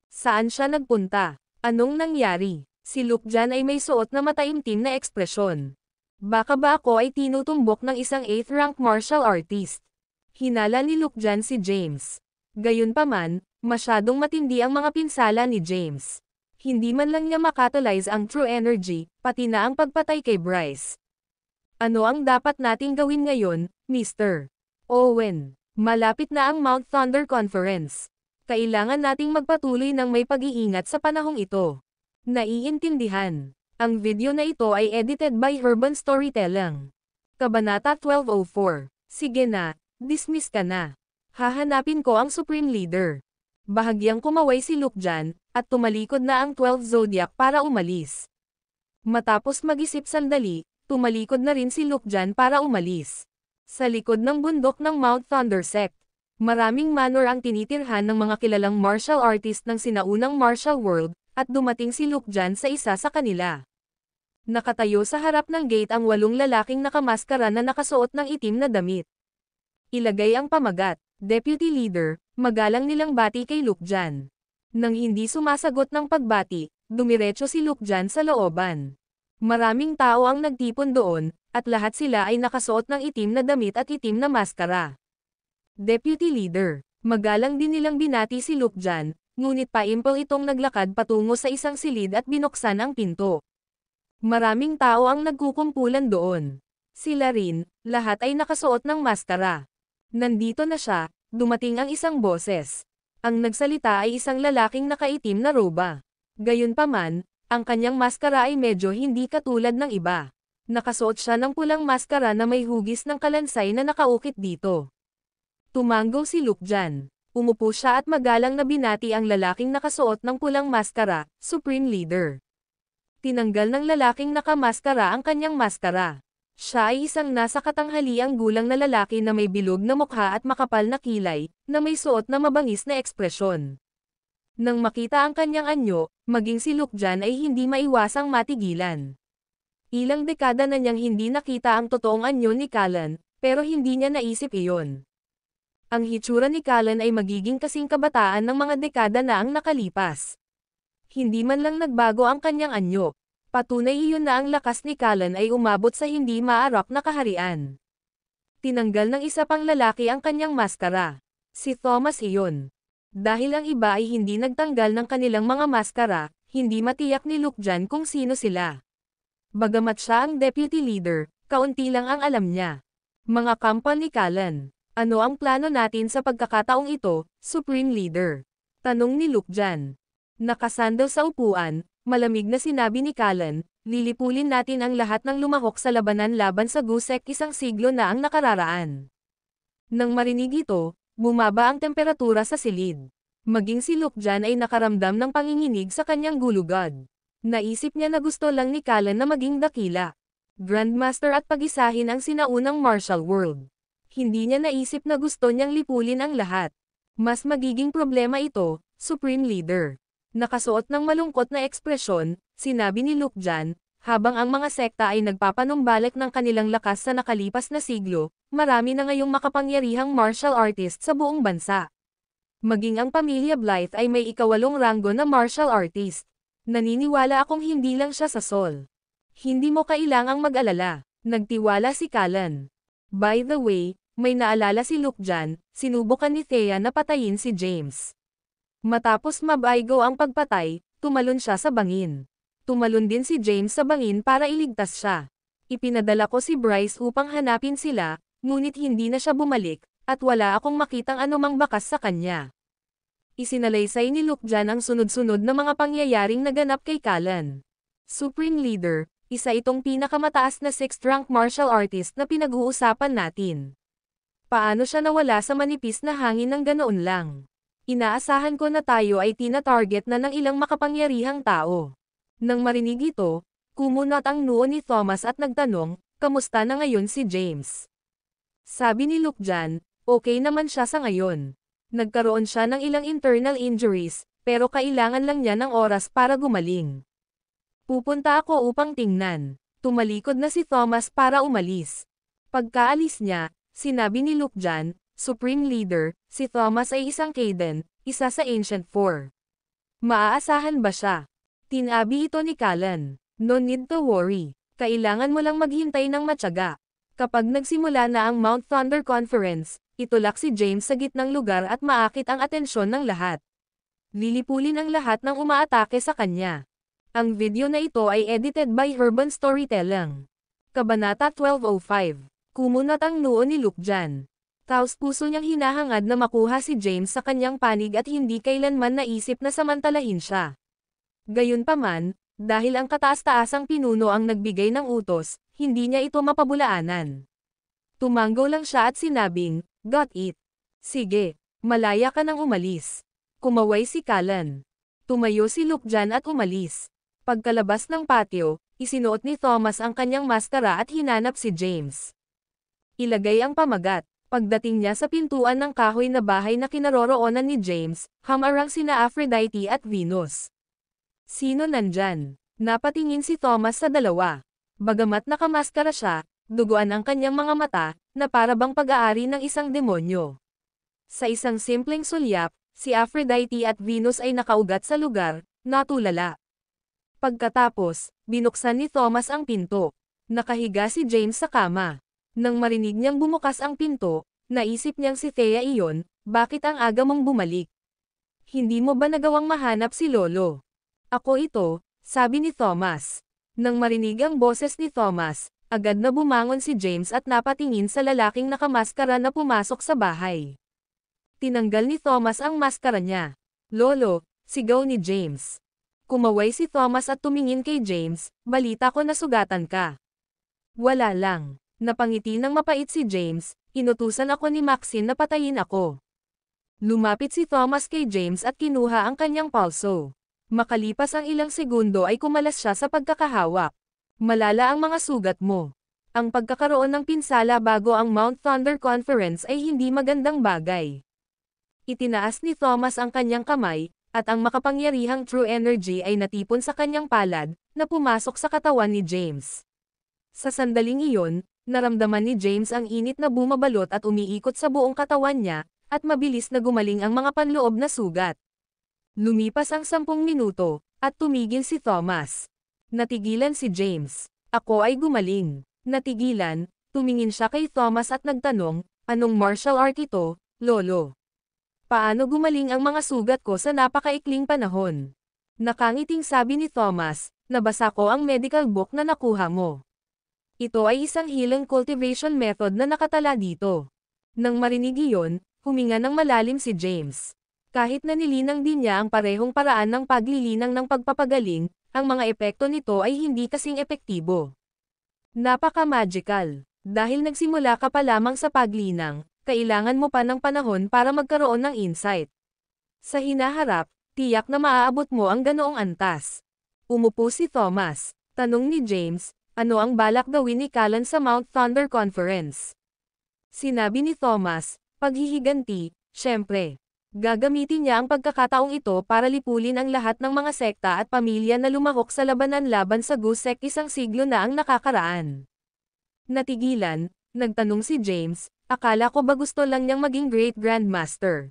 Saan siya nagpunta? Anong nangyari? Si Lukjan ay may suot na mataimtim na ekspresyon. Baka ba ako ay tinutumbok ng isang 8th rank martial artist? Hinala ni Lukjan si James. Gayunpaman, masyadong matindi ang mga pinsala ni James. Hindi man lang niya makatalyze ang true energy, pati na ang pagpatay kay Bryce. Ano ang dapat nating gawin ngayon, Mr. Owen? Malapit na ang Mount Thunder Conference. Kailangan nating magpatuloy ng may pag-iingat sa panahong ito. Naiintindihan. Ang video na ito ay edited by Urban Storytelling. Kabanata 1204. Sige na, dismiss ka na. Hahanapin ko ang Supreme Leader. Bahagyang kumaway si Lukjan, at tumalikod na ang 12 zodiac para umalis. Matapos mag-isip sandali, tumalikod na rin si Lukjan para umalis. Sa likod ng bundok ng Mount Thunder Sect, maraming manor ang tinitirhan ng mga kilalang martial artist ng sinaunang martial world, at dumating si Lukjan sa isa sa kanila. Nakatayo sa harap ng gate ang 8 lalaking nakamaskara na nakasuot ng itim na damit. Ilagay ang pamagat, Deputy Leader, magalang nilang bati kay Lukjan. Nang hindi sumasagot ng pagbati, dumiretso si Lukjan sa looban. Maraming tao ang nagtipon doon, at lahat sila ay nakasuot ng itim na damit at itim na maskara. Deputy Leader, magalang din nilang binati si Lukjan, ngunit paimpol itong naglakad patungo sa isang silid at binuksan ang pinto. Maraming tao ang nagkukumpulan doon. Sila rin, lahat ay nakasuot ng maskara. Nandito na siya, dumating ang isang boses. Ang nagsalita ay isang lalaking nakaitim na roba. Gayunpaman, ang kanyang maskara ay medyo hindi katulad ng iba. Nakasuot siya ng pulang maskara na may hugis ng kalansay na nakaukit dito. Tumanggo si Lukjan. Umupo siya at magalang na binati ang lalaking nakasuot ng pulang maskara, Supreme Leader. Tinanggal ng lalaking nakamaskara ang kanyang maskara. Siya ay isang nasa katanghaliang gulang na lalaki na may bilog na mukha at makapal na kilay, na may suot na mabangis na ekspresyon. Nang makita ang kanyang anyo, maging si Lukjan ay hindi maiwasang matigilan. Ilang dekada na niyang hindi nakita ang totoong anyo ni Callan, pero hindi niya naisip iyon. Ang hitsura ni Callan ay magiging kasing kabataan ng mga dekada na ang nakalipas. Hindi man lang nagbago ang kanyang anyo. Patunay iyon na ang lakas ni Callan ay umabot sa hindi maarap na kaharian. Tinanggal ng isa pang lalaki ang kanyang maskara. Si Thomas iyon. Dahil ang iba ay hindi nagtanggal ng kanilang mga maskara, hindi matiyak ni Lukjan kung sino sila. Bagamat siya ang deputy leader, kaunti lang ang alam niya. Mga kampa ni Callan. Ano ang plano natin sa pagkakataong ito, Supreme Leader? Tanong ni Lukjan. Nakasandal sa upuan, malamig na sinabi ni Callan, lilipulin natin ang lahat ng lumahok sa labanan laban sa Gusek 1 siglo na ang nakararaan. Nang marinig ito, bumaba ang temperatura sa silid. Maging si Lukjan ay nakaramdam ng panginginig sa kanyang gulugod. Naisip niya na gusto lang ni Callan na maging dakila. Grandmaster at pag-isahin ang sinaunang martial world. Hindi niya naisip na gusto niyang lipulin ang lahat. Mas magiging problema ito, Supreme Leader. Nakasuot ng malungkot na ekspresyon, sinabi ni Luke Jan, habang ang mga sekta ay nagpapanumbalik ng kanilang lakas sa nakalipas na siglo, marami na ngayong makapangyarihang martial artist sa buong bansa. Maging ang pamilya Blythe ay may ika-8 ranggo na martial artist. Naniniwala akong hindi lang siya sa Sol. Hindi mo kailangang mag-alala, nagtiwala si Callan. By the way, may naalala si Luke Jan, sinubukan ni Thea na patayin si James. Matapos mabaygo ang pagpatay, tumalon siya sa bangin. Tumalon din si James sa bangin para iligtas siya. Ipinadala ko si Bryce upang hanapin sila, ngunit hindi na siya bumalik, at wala akong makitang anumang bakas sa kanya. Isinalaysay ni Luke Jan ang sunod-sunod na mga pangyayaring naganap kay Callan. Supreme Leader, isa itong pinakamataas na 6th rank martial artist na pinag-uusapan natin. Paano siya nawala sa manipis na hangin ng ganoon lang? Inaasahan ko na tayo ay tina-target na ng ilang makapangyarihang tao. Nang marinig ito, kumunat ang noo ni Thomas at nagtanong, kamusta na ngayon si James? Sabi ni Luke Jan, okay naman siya sa ngayon. Nagkaroon siya ng ilang internal injuries, pero kailangan lang niya ng oras para gumaling. Pupunta ako upang tingnan. Tumalikod na si Thomas para umalis. Pagkaalis niya, sinabi ni Luke Jan, Supreme Leader, si Thomas ay isang Kaden, isa sa Ancient Four. Maaasahan ba siya? Tinabi ito ni Callan. No need to worry. Kailangan mo lang maghintay ng matyaga. Kapag nagsimula na ang Mount Thunder Conference, itulak si James sa gitnang lugar at maakit ang atensyon ng lahat. Lilipulin ang lahat ng umaatake sa kanya. Ang video na ito ay edited by Urban Storytelling. Kabanata 1205. Kumunat ang noo ni Luke Jan. Taos-puso niyang hinahangad na makuha si James sa kanyang panig at hindi kailanman naisip na samantalahin siya. Gayunpaman, dahil ang kataas-taasang pinuno ang nagbigay ng utos, hindi niya ito mapabulaanan. Tumanggo lang siya at sinabing, "Got it. Sige, malaya ka nang umalis." Kumaway si Callan. Tumayo si Luke Jan at umalis. Pagkalabas ng patio, isinuot ni Thomas ang kanyang maskara at hinanap si James. Ilagay ang pamagat. Pagdating niya sa pintuan ng kahoy na bahay na kinaroroonan ni James, hamarang sina Aphrodite at Venus. Sino nandyan? Napatingin si Thomas sa dalawa. Bagamat nakamaskara siya, duguan ang kanyang mga mata, na para bang pag-aari ng isang demonyo. Sa isang simpleng sulyap, si Aphrodite at Venus ay nakaugat sa lugar, natulala. Pagkatapos, binuksan ni Thomas ang pinto. Nakahiga si James sa kama. Nang marinig niyang bumukas ang pinto, naisip niyang si Thea iyon, bakit ang aga mong bumalik? Hindi mo ba nagawang mahanap si Lolo? Ako ito, sabi ni Thomas. Nang marinig ang boses ni Thomas, agad na bumangon si James at napatingin sa lalaking nakamaskara na pumasok sa bahay. Tinanggal ni Thomas ang maskara niya. Lolo, sigaw ni James. Kumaway si Thomas at tumingin kay James, balita ko na sugatan ka. Wala lang. Napangiti ng mapait si James, inutusan ako ni Maxine na patayin ako. Lumapit si Thomas kay James at kinuha ang kanyang palso. Makalipas ang ilang segundo ay kumalas siya sa pagkakahawak. Malala ang mga sugat mo. Ang pagkakaroon ng pinsala bago ang Mount Thunder Conference ay hindi magandang bagay. Itinaas ni Thomas ang kanyang kamay, at ang makapangyarihang true energy ay natipon sa kanyang palad, na pumasok sa katawan ni James. Sa sandaling iyon, naramdaman ni James ang init na bumabalot at umiikot sa buong katawan niya, at mabilis na gumaling ang mga panloob na sugat. Lumipas ang 10 minuto, at tumigil si Thomas. Natigilan si James. Ako ay gumaling. Natigilan, tumingin siya kay Thomas at nagtanong, anong martial art ito, Lolo? Paano gumaling ang mga sugat ko sa napakaikling panahon? Nakangiting sabi ni Thomas, nabasa ko ang medical book na nakuha mo. Ito ay isang healing cultivation method na nakatala dito. Nang marinig iyon, huminga ng malalim si James. Kahit na nilinang din niya ang parehong paraan ng paglilinang ng pagpapagaling, ang mga epekto nito ay hindi kasing epektibo. Napaka-magical. Dahil nagsimula ka pa lamang sa paglinang, kailangan mo pa ng panahon para magkaroon ng insight. Sa hinaharap, tiyak na maaabot mo ang ganoong antas. Umupo si Thomas. Tanong ni James, Ano ang balak gawin ni Callan sa Mount Thunder Conference? Sinabi ni Thomas, paghihiganti, syempre. Gagamitin niya ang pagkakataong ito para lipulin ang lahat ng mga sekta at pamilya na lumahok sa labanan laban sa Gusek isang siglo na ang nakakaraan. Natigilan, nagtanong si James, akala ko ba gusto lang niyang maging Great Grandmaster?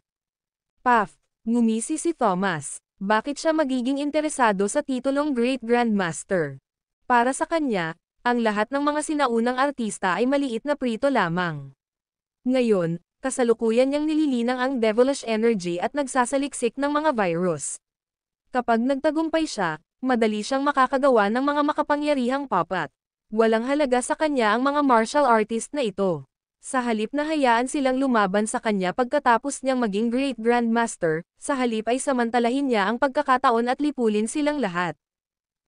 Paf, ngumisi si Thomas, bakit siya magiging interesado sa titulong Great Grandmaster? Para sa kanya, ang lahat ng mga sinaunang artista ay maliit na prito lamang. Ngayon, kasalukuyan niyang nililinang ang devilish energy at nagsasaliksik ng mga virus. Kapag nagtagumpay siya, madali siyang makakagawa ng mga makapangyarihang puppet. Walang halaga sa kanya ang mga martial artist na ito. Sa halip na hayaan silang lumaban sa kanya pagkatapos niyang maging Great Grandmaster, sa halip ay samantalahin niya ang pagkakataon at lipulin silang lahat.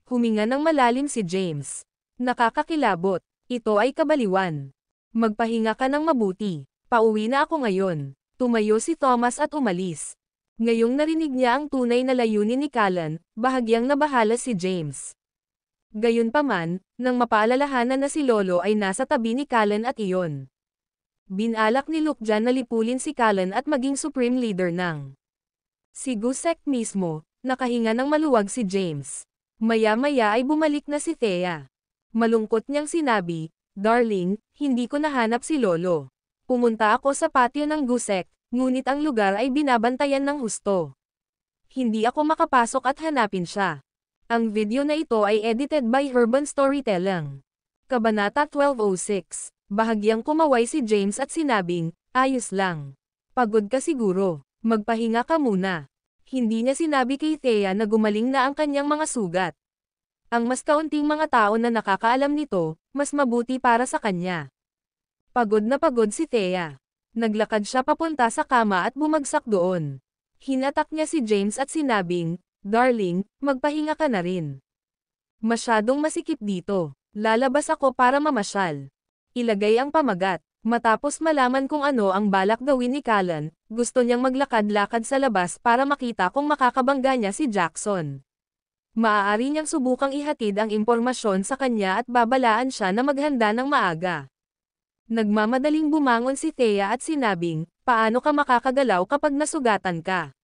Huminga ng malalim si James. Nakakakilabot. Ito ay kabaliwan. Magpahinga ka ng mabuti. Pauwi na ako ngayon. Tumayo si Thomas at umalis. Ngayong narinig niya ang tunay na layunin ni Callan, bahagyang nabahala si James. Gayunpaman, nang mapaalalahanan na si Lolo ay nasa tabi ni Callan at iyon. Binalak ni Lukjan na lipulin si Callan at maging supreme leader ng si Gusek mismo. Nakahinga ng maluwag si James. Maya-maya ay bumalik na si Thea. Malungkot niyang sinabi, "Darling, hindi ko nahanap si Lolo. Pumunta ako sa patio ng Gusek, ngunit ang lugar ay binabantayan ng husto. Hindi ako makapasok at hanapin siya." Ang video na ito ay edited by Urban Storytelling. Kabanata 1206. Bahagyang kumaway si James at sinabing, "Ayos lang. Pagod ka siguro. Magpahinga ka muna." Hindi niya sinabi kay Thea na gumaling na ang kanyang mga sugat. Ang mas kaunting mga tao na nakakaalam nito, mas mabuti para sa kanya. Pagod na pagod si Thea. Naglakad siya papunta sa kama at bumagsak doon. Hinatak niya si James at sinabing, "Darling, magpahinga ka na rin. Masyadong masikip dito. Lalabas ako para mamasyal." Ilagay ang pamagat. Matapos malaman kung ano ang balak gawin ni Callan, gusto niyang maglakad-lakad sa labas para makita kung makakabangga niya si Jackson. Maaari niyang subukang ihatid ang impormasyon sa kanya at babalaan siya na maghanda ng maaga. Nagmamadaling bumangon si Thea at sinabing, "Paano ka makakagalaw kapag nasugatan ka?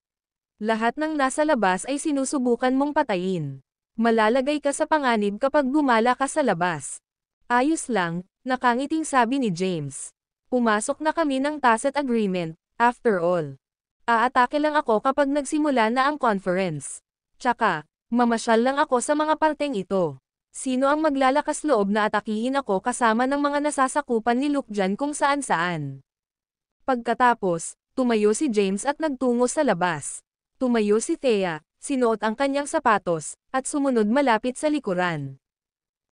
Lahat ng nasa labas ay sinusubukan mong patayin. Malalagay ka sa panganib kapag gumala ka sa labas." "Ayos lang," nakangiting sabi ni James. "Pumasok na kami ng tacit agreement, after all. Aatake lang ako kapag nagsimula na ang conference. Tsaka, mamasyal lang ako sa mga parteng ito. Sino ang maglalakas loob na atakihin ako kasama ng mga nasasakupan ni Lukjan kung saan-saan?" Pagkatapos, tumayo si James at nagtungo sa labas. Tumayo si Thea, sinuot ang kanyang sapatos, at sumunod malapit sa likuran.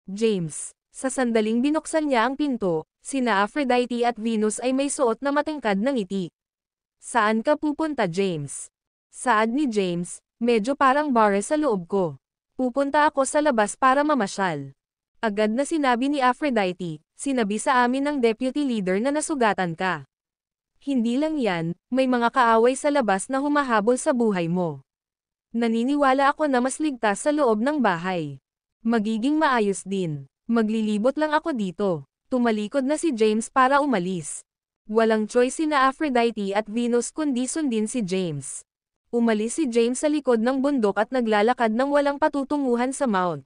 "James." Sa sandaling binuksan niya ang pinto, sina Aphrodite at Venus ay may suot na matingkad ng ngiti. "Saan ka pupunta, James?" Saad ni James, "Medyo parang bare sa loob ko. Pupunta ako sa labas para mamasyal." Agad na sinabi ni Aphrodite, "Sinabi sa amin ng deputy leader na nasugatan ka. Hindi lang yan, may mga kaaway sa labas na humahabol sa buhay mo. Naniniwala ako na mas ligtas sa loob ng bahay. Magiging maayos din. Maglilibot lang ako dito." Tumalikod na si James para umalis. Walang choice sina Aphrodite at Venus kundi sundin si James. Umalis si James sa likod ng bundok at naglalakad ng walang patutunguhan sa Mount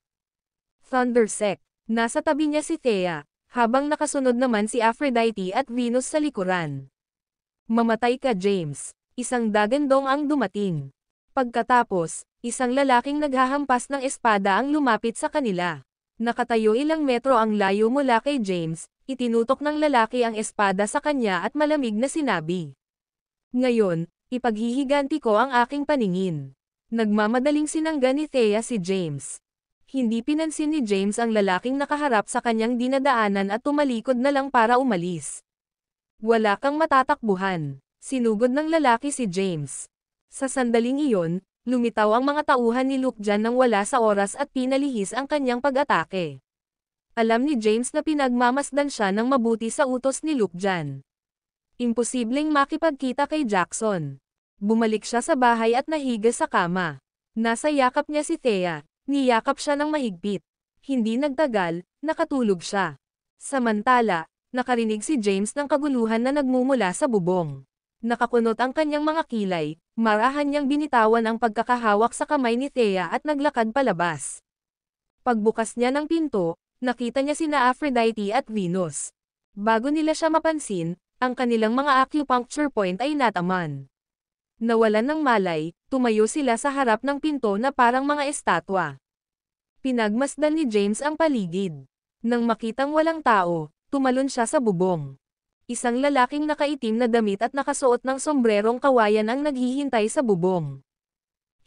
Thundersec. Nasa tabi niya si Thea, habang nakasunod naman si Aphrodite at Venus sa likuran. "Mamatay ka, James." Isang dagandong ang dumating. Pagkatapos, isang lalaking naghahampas ng espada ang lumapit sa kanila. Nakatayo ilang metro ang layo mula kay James, itinutok ng lalaki ang espada sa kanya at malamig na sinabi, "Ngayon, ipaghihiganti ko ang aking paningin." Nagmamadaling sinangga ni Thea si James. Hindi pinansin ni James ang lalaking nakaharap sa kanyang dinadaanan at tumalikod na lang para umalis. "Wala kang matatakbuhan." Sinugod ng lalaki si James. Sa sandaling iyon, lumitaw ang mga tauhan ni Lukjan nang wala sa oras at pinalihis ang kanyang pag-atake. Alam ni James na pinagmamasdan siya ng mabuti sa utos ni Lukjan. Imposibleng makipagkita kay Jackson. Bumalik siya sa bahay at nahiga sa kama. Nasa yakap niya si Thea, niyakap siya ng mahigpit. Hindi nagtagal, nakatulog siya. Samantala, nakarinig si James ng kaguluhan na nagmumula sa bubong. Nakakunot ang kanyang mga kilay, marahan niyang binitawan ang pagkakahawak sa kamay ni Thea at naglakad palabas. Pagbukas niya ng pinto, nakita niya sina Aphrodite at Venus. Bago nila siya mapansin, ang kanilang mga acupuncture point ay nataman. Nawalan ng malay, tumayo sila sa harap ng pinto na parang mga estatwa. Pinagmasdan ni James ang paligid. Nang makitang walang tao, tumalon siya sa bubong. Isang lalaking nakaitim na damit at nakasuot ng sombrerong kawayan ang naghihintay sa bubong.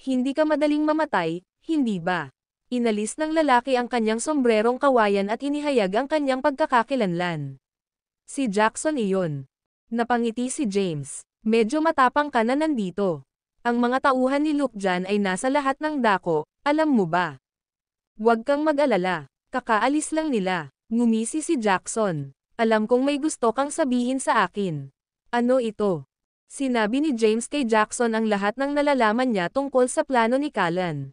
Hindi ka madaling mamatay, hindi ba? Inalis ng lalaki ang kanyang sombrerong kawayan at inihayag ang kanyang pagkakakilanlan. Si Jackson iyon. Napangiti si James. Medyo matapang ka na nandito. Ang mga tauhan ni Luke dyan ay nasa lahat ng dako, alam mo ba? Huwag kang mag-alala. Kakaalis lang nila. Ngumisi si Jackson. Alam kong may gusto kang sabihin sa akin. Ano ito? Sinabi ni James kay Jackson ang lahat ng nalalaman niya tungkol sa plano ni Callan.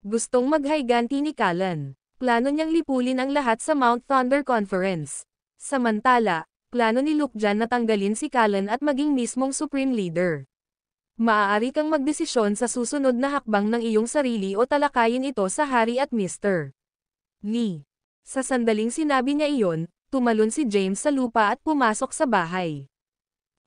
Gustong maghayganti ni Callan. Plano niyang lipulin ang lahat sa Mount Thunder Conference. Samantala, plano ni Luke dyan na tanggalin si Callan at maging mismong Supreme Leader. Maaari kang magdesisyon sa susunod na hakbang ng iyong sarili o talakayin ito sa hari at Mr. Lee. Sa sandaling sinabi niya iyon, tumalon si James sa lupa at pumasok sa bahay.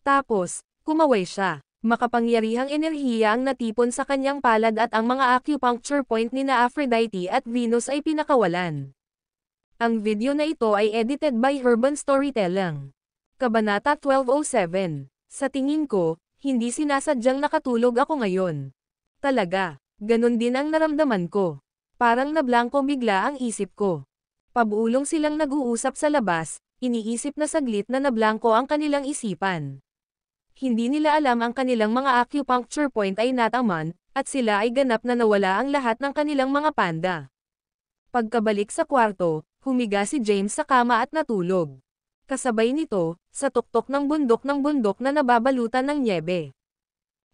Tapos, kumaway siya. Makapangyarihang enerhiya ang natipon sa kanyang palad at ang mga acupuncture point ni na Aphrodite at Venus ay pinakawalan. Ang video na ito ay edited by Urban Storytelling. Kabanata 1207. Sa tingin ko, hindi sinasadyang nakatulog ako ngayon. Talaga, ganun din ang naramdaman ko. Parang nablangko bigla ang isip ko. Pabuulong silang nag-uusap sa labas, iniisip na saglit na nablangko ang kanilang isipan. Hindi nila alam ang kanilang mga acupuncture point ay nataman, at sila ay ganap na nawala ang lahat ng kanilang mga panda. Pagkabalik sa kwarto, humiga si James sa kama at natulog. Kasabay nito, sa tuktok ng bundok na nababalutan ng nyebe.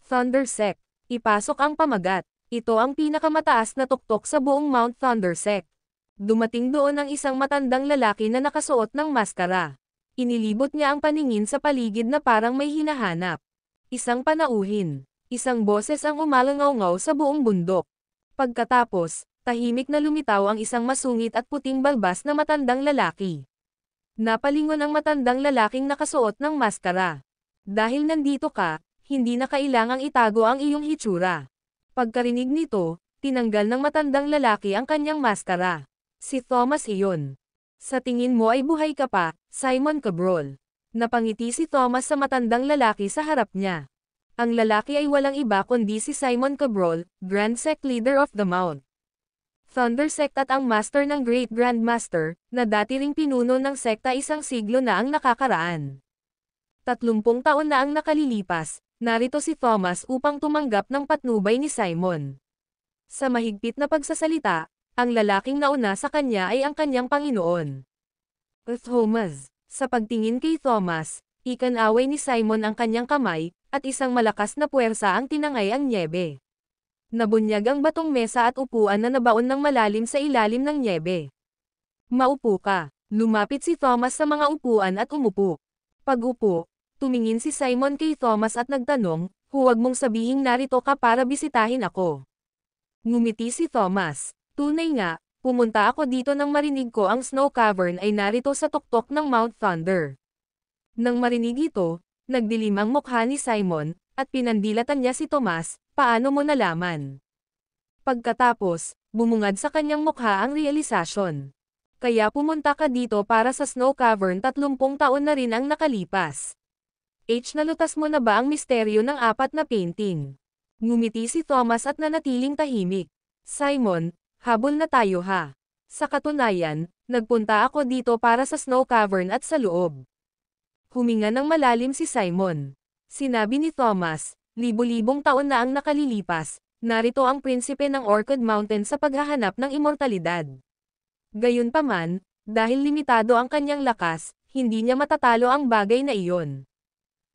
Thundersect. Ipasok ang pamagat. Ito ang pinakamataas na tuktok sa buong Mount Thundersect. Dumating doon ang isang matandang lalaki na nakasuot ng maskara. Inilibot niya ang paningin sa paligid na parang may hinahanap. Isang panauhin. Isang boses ang umalangaw-ngaw sa buong bundok. Pagkatapos, tahimik na lumitaw ang isang masungit at puting balbas na matandang lalaki. Napalingon ang matandang lalaking nakasuot ng maskara. Dahil nandito ka, hindi na kailangang itago ang iyong hitsura. Pagkarinig nito, tinanggal ng matandang lalaki ang kanyang maskara. Si Thomas iyon. Sa tingin mo ay buhay ka pa, Simon Cabral. Napangiti si Thomas sa matandang lalaki sa harap niya. Ang lalaki ay walang iba kundi si Simon Cabral, Grand Sect Leader of the Mount Thunder Sect at ang Master ng Great Grandmaster, na dati ring pinuno ng sekta isang siglo na ang nakakaraan. 30 taon na ang nakalilipas, narito si Thomas upang tumanggap ng patnubay ni Simon. Sa mahigpit na pagsasalita, ang lalaking nauna sa kanya ay ang kanyang Panginoon. Thomas. Sa pagtingin kay Thomas, ikanaway ni Simon ang kanyang kamay, at isang malakas na puwersa ang tinangay ang nyebe. Nabunyag ang batong mesa at upuan na nabaon ng malalim sa ilalim ng nyebe. Maupo ka. Lumapit si Thomas sa mga upuan at umupo. Pag-upo, tumingin si Simon kay Thomas at nagtanong, huwag mong sabihing narito ka para bisitahin ako. Ngumiti si Thomas. Tunay nga, pumunta ako dito nang marinig ko ang snow cavern ay narito sa tuktok ng Mount Thunder. Nang marinig ito, nagdilim ang mukha ni Simon, at pinandilatan niya si Thomas, paano mo nalaman? Pagkatapos, bumungad sa kanyang mukha ang realisasyon. Kaya pumunta ka dito para sa snow cavern 30 taon na rin ang nakalipas. Nalutas mo na ba ang misteryo ng 4 na painting? Ngumiti si Thomas at nanatiling tahimik. Simon, habol na tayo ha. Sa katunayan, nagpunta ako dito para sa snow cavern at sa loob. Huminga ng malalim si Simon. Sinabi ni Thomas, libo-libong taon na ang nakalilipas, narito ang prinsipe ng Orchid Mountain sa paghahanap ng immortalidad. Gayunpaman, dahil limitado ang kanyang lakas, hindi niya matatalo ang bagay na iyon.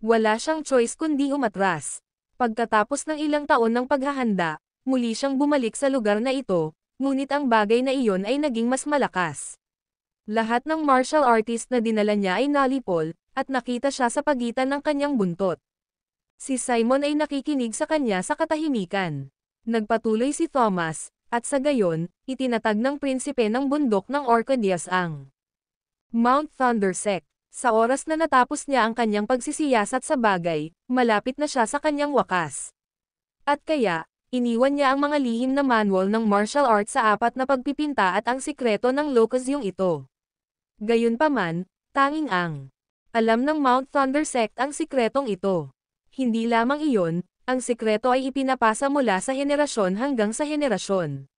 Wala siyang choice kundi umatras. Pagkatapos ng ilang taon ng paghahanda, muli siyang bumalik sa lugar na ito, ngunit ang bagay na iyon ay naging mas malakas. Lahat ng martial artist na dinala niya ay nalipol, at nakita siya sa pagitan ng kanyang buntot. Si Simon ay nakikinig sa kanya sa katahimikan. Nagpatuloy si Thomas, at sa gayon, itinatag ng prinsipe ng bundok ng Orcadias ang Mount Thundersect. Sa oras na natapos niya ang kanyang pagsisiyasat sa bagay, malapit na siya sa kanyang wakas. At kaya, iniwan niya ang mga lihim na manual ng martial arts sa apat na pagpipinta at ang sikreto ng Locusyong ito. Gayunpaman, tanging ang alam ng Mount Thundersect ang sikretong ito. Hindi lamang iyon, ang sikreto ay ipinapasa mula sa henerasyon hanggang sa henerasyon.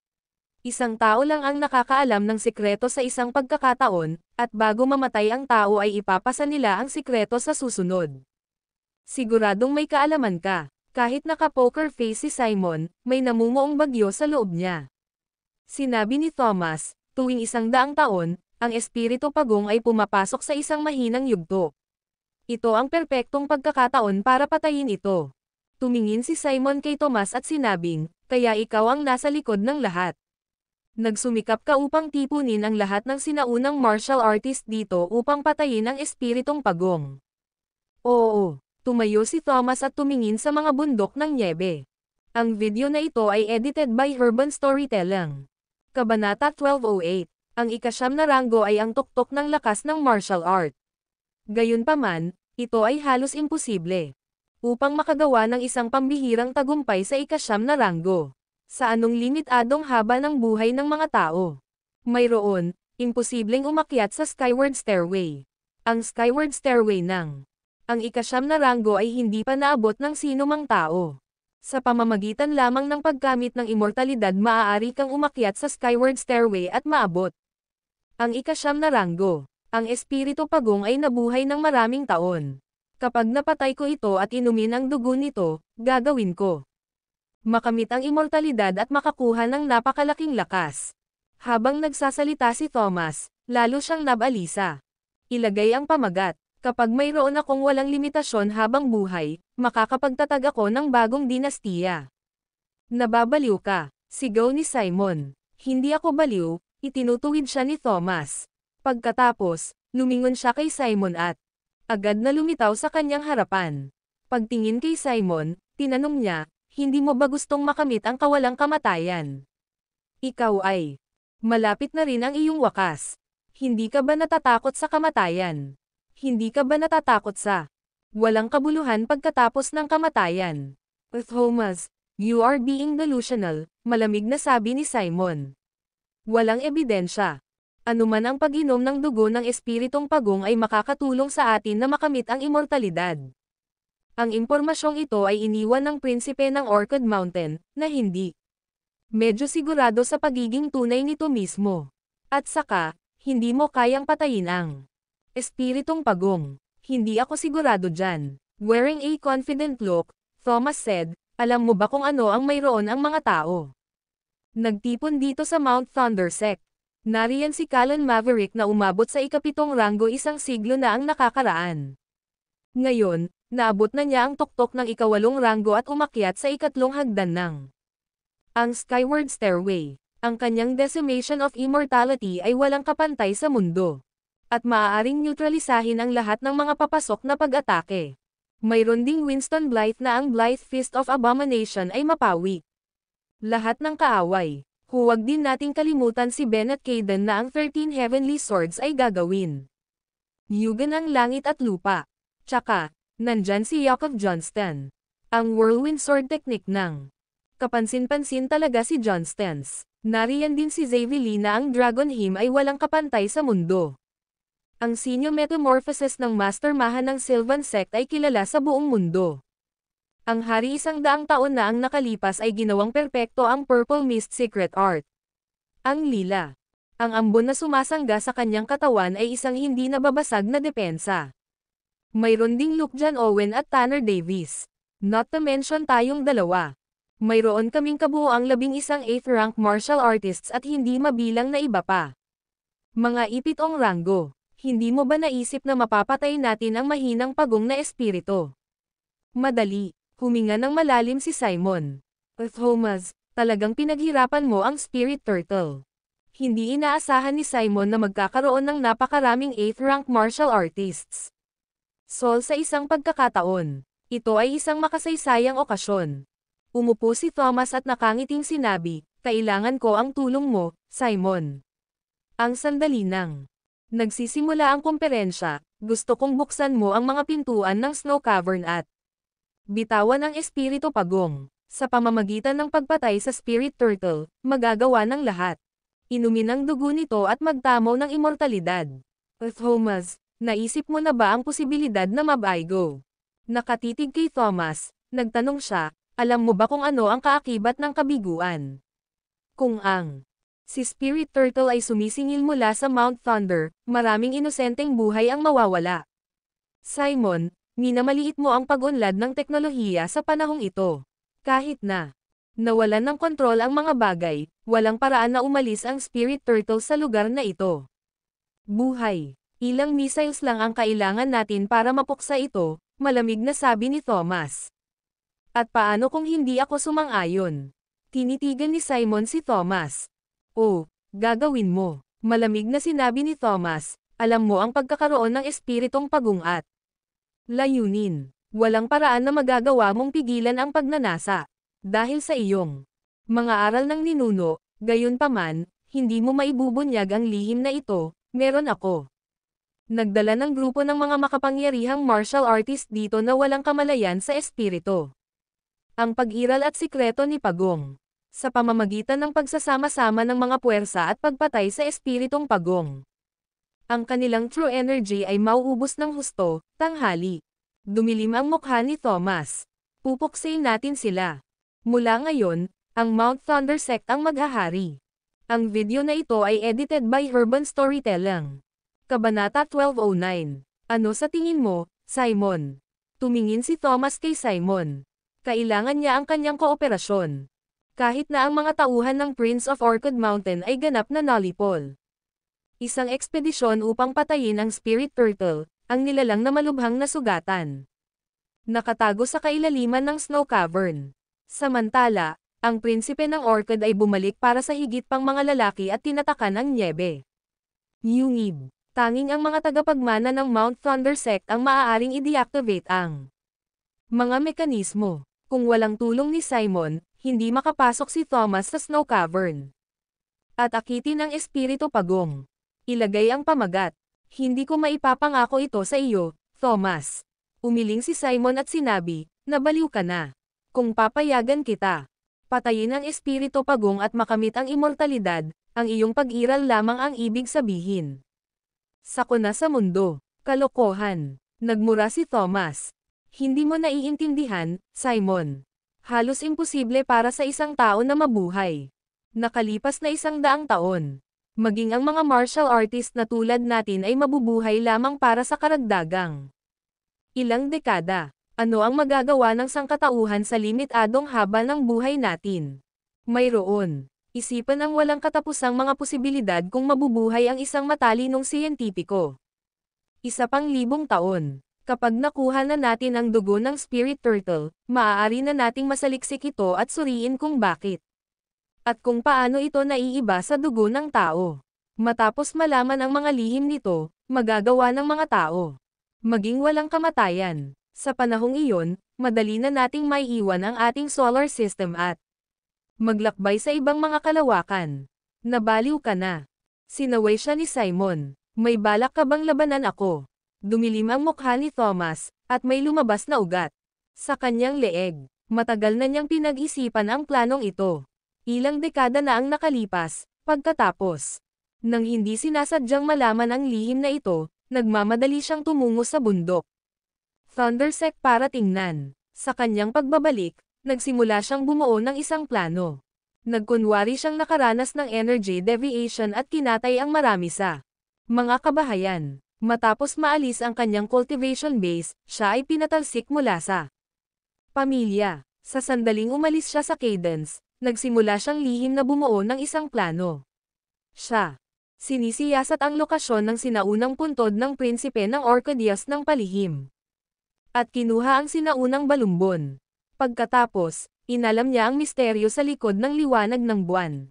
Isang tao lang ang nakakaalam ng sikreto sa isang pagkakataon, at bago mamatay ang tao ay ipapasa nila ang sikreto sa susunod. Siguradong may kaalaman ka. Kahit naka-poker face si Simon, may namumuong bagyo sa loob niya. Sinabi ni Thomas, tuwing 100 taon, ang espiritu pagong ay pumapasok sa isang mahinang yugto. Ito ang perpektong pagkakataon para patayin ito. Tumingin si Simon kay Thomas at sinabing, kaya ikaw ang nasa likod ng lahat. Nagsumikap ka upang tipunin ang lahat ng sinaunang martial artist dito upang patayin ang espiritong pagong. Oo, tumayo si Thomas at tumingin sa mga bundok ng Niebe. Ang video na ito ay edited by Urban Storytelling. Kabanata 1208. Ang ika-9 na ranggo ay ang tuktok ng lakas ng martial art. Gayunpaman, ito ay halos imposible. Upang makagawa ng isang pambihirang tagumpay sa ika-9 na ranggo. Sa anong limitadong haba ng buhay ng mga tao? Mayroon, imposibleng umakyat sa Skyward Stairway. Ang Skyward Stairway ng ang ika-9 na ranggo ay hindi pa naabot ng sino mang tao. Sa pamamagitan lamang ng paggamit ng immortalidad maaari kang umakyat sa Skyward Stairway at maabot ang ika-9 na ranggo. Ang espiritu pagong ay nabuhay ng maraming taon. Kapag napatay ko ito at inumin ang dugo nito, gagawin ko makamit ang immortalidad at makakuha ng napakalaking lakas. Habang nagsasalita si Thomas, lalo siyang nabalisa. Ilagay ang pamagat. Kapag mayroon akong walang limitasyon habang buhay, makakapagtatag ako ng bagong dinastiya. Nababaliw ka, sigaw ni Simon. Hindi ako baliw, itinutuwid siya ni Thomas. Pagkatapos, lumingon siya kay Simon at agad na lumitaw sa kanyang harapan. Pagtingin kay Simon, tinanong niya, hindi mo ba gustong makamit ang kawalang kamatayan? Ikaw ay malapit na rin ang iyong wakas. Hindi ka ba natatakot sa kamatayan? Hindi ka ba natatakot sa walang kabuluhan pagkatapos ng kamatayan? Thomas, you are being delusional, malamig na sabi ni Simon. Walang ebidensya. Anuman ang pag-inom ng dugo ng espiritong pagong ay makakatulong sa atin na makamit ang immortalidad. Ang impormasyong ito ay iniwan ng prinsipe ng Orchid Mountain, na hindi medyo sigurado sa pagiging tunay nito mismo. At saka, hindi mo kayang patayin ang espiritong pagong. Hindi ako sigurado dyan. Wearing a confident look, Thomas said, alam mo ba kung ano ang mayroon ang mga tao? Nagtipon dito sa Mount Thundersect. Nariyan si Callan Maverick na umabot sa ika-7 ranggo 1 siglo na ang nakakaraan. Ngayon, naabot na niya ang tuktok ng ika-8 ranggo at umakyat sa ika-3 hagdan ng ang Skyward Stairway. Ang kanyang decimation of immortality ay walang kapantay sa mundo. At maaaring neutralisahin ang lahat ng mga papasok na pag-atake. Mayroon ding Winston Blythe na ang Blythe Fist of Abomination ay mapawi lahat ng kaaway. Huwag din nating kalimutan si Bennett Caden na ang 13 Heavenly Swords ay gagawin. Yugan ang langit at lupa. Tsaka, nandyan si Yakov Johnston. Ang Whirlwind Sword Technique ng kapansin-pansin talaga si Johnstons. Nariyan din si Xavier na ang Dragon Hymn ay walang kapantay sa mundo. Ang Sinyo Metamorphosis ng Mastermahan ng Sylvan Sect ay kilala sa buong mundo. Ang hari 100 taon na ang nakalipas ay ginawang perpekto ang Purple Mist Secret Art. Ang lila. Ang ambon na sumasangga sa kanyang katawan ay isang hindi nababasag na depensa. Mayroon ding Luke John Owen at Tanner Davis. Not to mention tayong dalawa. Mayroon kaming kabuoang 11 8th rank martial artists at hindi mabilang na iba pa. Mga ipitong ranggo, hindi mo ba naisip na mapapatay natin ang mahinang pagong na espiritu? Madali, huminga ng malalim si Simon. Thomas, talagang pinaghirapan mo ang spirit turtle. Hindi inaasahan ni Simon na magkakaroon ng napakaraming 8th rank martial artists. Sol sa isang pagkakataon. Ito ay isang makasaysayang okasyon. Umupo si Thomas at nakangiting sinabi, "Kailangan ko ang tulong mo, Simon." Ang sandali nang nagsisimula ang kumperensya, gusto kong buksan mo ang mga pintuan ng snow cavern at bitawan ang espiritu pagong. Sa pamamagitan ng pagpatay sa spirit turtle, magagawa ng lahat. Inumin ang dugo nito at magtamaw ng immortalidad. Thomas, naisip mo na ba ang posibilidad na mabaigo? Nakatitig kay Thomas, nagtanong siya, alam mo ba kung ano ang kaakibat ng kabiguan? Kung ang si Spirit Turtle ay sumisingil mula sa Mount Thunder, maraming inosenteng buhay ang mawawala. Simon, minamaliit mo ang pag-unlad ng teknolohiya sa panahong ito. Kahit na nawalan ng kontrol ang mga bagay, walang paraan na umalis ang Spirit Turtle sa lugar na ito. Buhay. Ilang missiles lang ang kailangan natin para mapuksa ito, malamig na sabi ni Thomas. At paano kung hindi ako sumang-ayon? Tinitigan ni Simon si Thomas. Oh, gagawin mo. Malamig na sinabi ni Thomas, alam mo ang pagkakaroon ng espiritong pagong at layunin. Walang paraan na magagawa mong pigilan ang pagnanasa. Dahil sa iyong mga aral ng ninuno, gayunpaman, hindi mo maibubunyag ang lihim na ito, meron ako. Nagdala ng grupo ng mga makapangyarihang martial artist dito na walang kamalayan sa espiritu. Ang pag-iral at sikreto ni Pagong. Sa pamamagitan ng pagsasama-sama ng mga puwersa at pagpatay sa espiritong Pagong. Ang kanilang true energy ay mauubos ng husto, tanghali. Dumilim ang mukha ni Thomas. Pupuksain natin sila. Mula ngayon, ang Mount Thunder Sect ang maghahari. Ang video na ito ay edited by Urban Storytelling. Kabanata 1209. Ano sa tingin mo, Simon? Tumingin si Thomas kay Simon. Kailangan niya ang kanyang kooperasyon. Kahit na ang mga tauhan ng Prince of Orchid Mountain ay ganap na nalipol. Isang ekspedisyon upang patayin ang Spirit Turtle, ang nilalang na malubhang na sugatan. Nakatago sa kailaliman ng snow cavern. Samantala, ang prinsipe ng Orchid ay bumalik para sa higit pang mga lalaki at tinatakan ang niebe. Yungib. Tanging ang mga tagapagmana ng Mount Thunder Sect ang maaaring i-deactivate ang mga mekanismo. Kung walang tulong ni Simon, hindi makapasok si Thomas sa snow cavern. At akitin ang espiritu Pagong. Ilagay ang pamagat. Hindi ko maipapangako ito sa iyo, Thomas. Umiling si Simon at sinabi, nabaliw ka na. Kung papayagan kita, patayin ang espiritu Pagong at makamit ang immortalidad, ang iyong pag-iral lamang ang ibig sabihin. Sako na sa mundo. Kalokohan. Nagmura si Thomas. Hindi mo naiintindihan, Simon. Halos imposible para sa isang tao na mabuhay. Nakalipas na 100 taon. Maging ang mga martial artist na tulad natin ay mabubuhay lamang para sa karagdagang ilang dekada. Ano ang magagawa ng sangkatauhan sa limitadong haba ng buhay natin? Mayroon. Isipan ang walang katapusang mga posibilidad kung mabubuhay ang isang matalinong siyentipiko. 1,000 taon. Kapag nakuha na natin ang dugo ng Spirit Turtle, maaari na nating masaliksik ito at suriin kung bakit. At kung paano ito naiiba sa dugo ng tao. Matapos malaman ang mga lihim nito, magagawa ng mga tao maging walang kamatayan. Sa panahong iyon, madali na nating maiiwan ang ating solar system at maglakbay sa ibang mga kalawakan. Nabaliw ka na. Sinaway siya ni Simon. May balak ka bang labanan ako? Dumilim ang mukha ni Thomas, at may lumabas na ugat sa kanyang leeg. Matagal na niyang pinag-isipan ang planong ito. Ilang dekada na ang nakalipas, pagkatapos nang hindi sinasadyang malaman ang lihim na ito, nagmamadali siyang tumungo sa bundok Thundersect para tingnan. Sa kanyang pagbabalik, nagsimula siyang bumuo ng isang plano. Nagkunwari siyang nakaranas ng energy deviation at kinatay ang marami sa mga kabahayan. Matapos maalis ang kanyang cultivation base, siya ay pinatalsik mula sa pamilya. Sa sandaling umalis siya sa Cadence, nagsimula siyang lihim na bumuo ng isang plano. Siya sinisiyasat ang lokasyon ng sinaunang puntod ng prinsipe ng Orchidias ng palihim. At kinuha ang sinaunang balumbon. Pagkatapos, inalam niya ang misteryo sa likod ng liwanag ng buwan.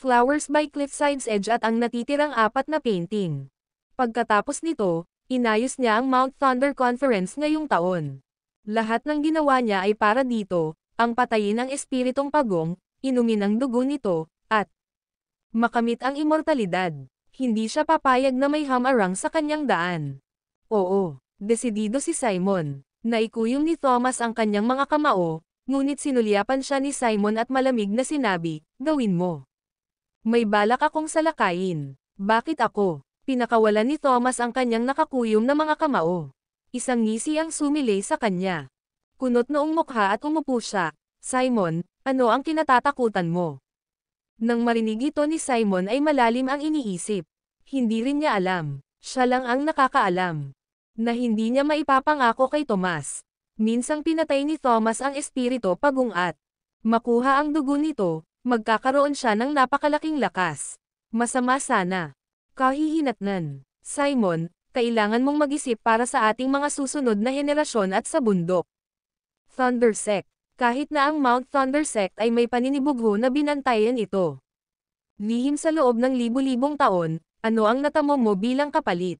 Flowers by Cliffside's Edge at ang natitirang 4 na painting. Pagkatapos nito, inayos niya ang Mount Thunder Conference ngayong taon. Lahat ng ginawa niya ay para dito, ang patayin ang espiritong pagong, inumin ang dugo nito, at makamit ang immortalidad. Hindi siya papayag na may hamarang sa kanyang daan. Oo, desidido si Simon. Naikuyom ni Thomas ang kanyang mga kamao, ngunit sinulyapan siya ni Simon at malamig na sinabi, "Gawin mo. May balak akong salakayin." "Bakit ako?" Pinakawalan ni Thomas ang kanyang nakakuyom na mga kamao. Isang ngisi ang sumilay sa kanya. Kunot noong mukha at umupo siya. "Simon, ano ang kinatatakutan mo?" Nang marinig ito ni Simon ay malalim ang iniisip. Hindi rin niya alam. Siya lang ang nakakaalam. Na hindi niya maipapangako kay Tomas. Minsang pinatay ni Thomas ang espirito pagong at makuha ang dugo nito, magkakaroon siya ng napakalaking lakas. Masama sana. Kahihinatnan. Simon, kailangan mong mag-isip para sa ating mga susunod na henerasyon at sa bundok. Thunder Sect. Kahit na ang Mount Thunder Sect ay may paninibugho na binantayan ito. Lihim sa loob ng libu-libong taon, ano ang natamo mo bilang kapalit?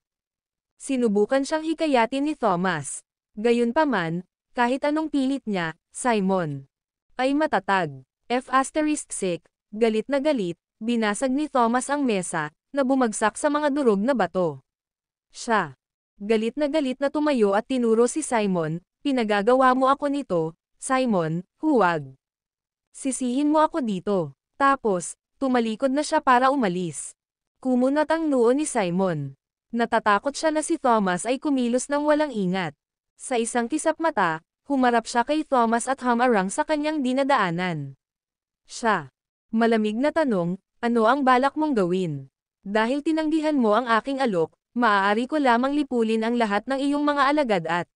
Sinubukan siyang hikayatin ni Thomas. Gayunpaman, kahit anong pilit niya, Simon ay matatag. F***, galit na galit, binasag ni Thomas ang mesa, na bumagsak sa mga durog na bato. Siya, galit na tumayo at tinuro si Simon, "Pinagagawa mo ako nito, Simon, huwag. Sisihin mo ako dito." Tapos, tumalikod na siya para umalis. Kumunat ang noo ni Simon. Natatakot siya na si Thomas ay kumilos ng walang ingat. Sa isang kisap mata, humarap siya kay Thomas at hamarang sa kanyang dinadaanan. Siya, malamig na tanong, "Ano ang balak mong gawin? Dahil tinanggihan mo ang aking alok, maaari ko lamang lipulin ang lahat ng iyong mga alagad at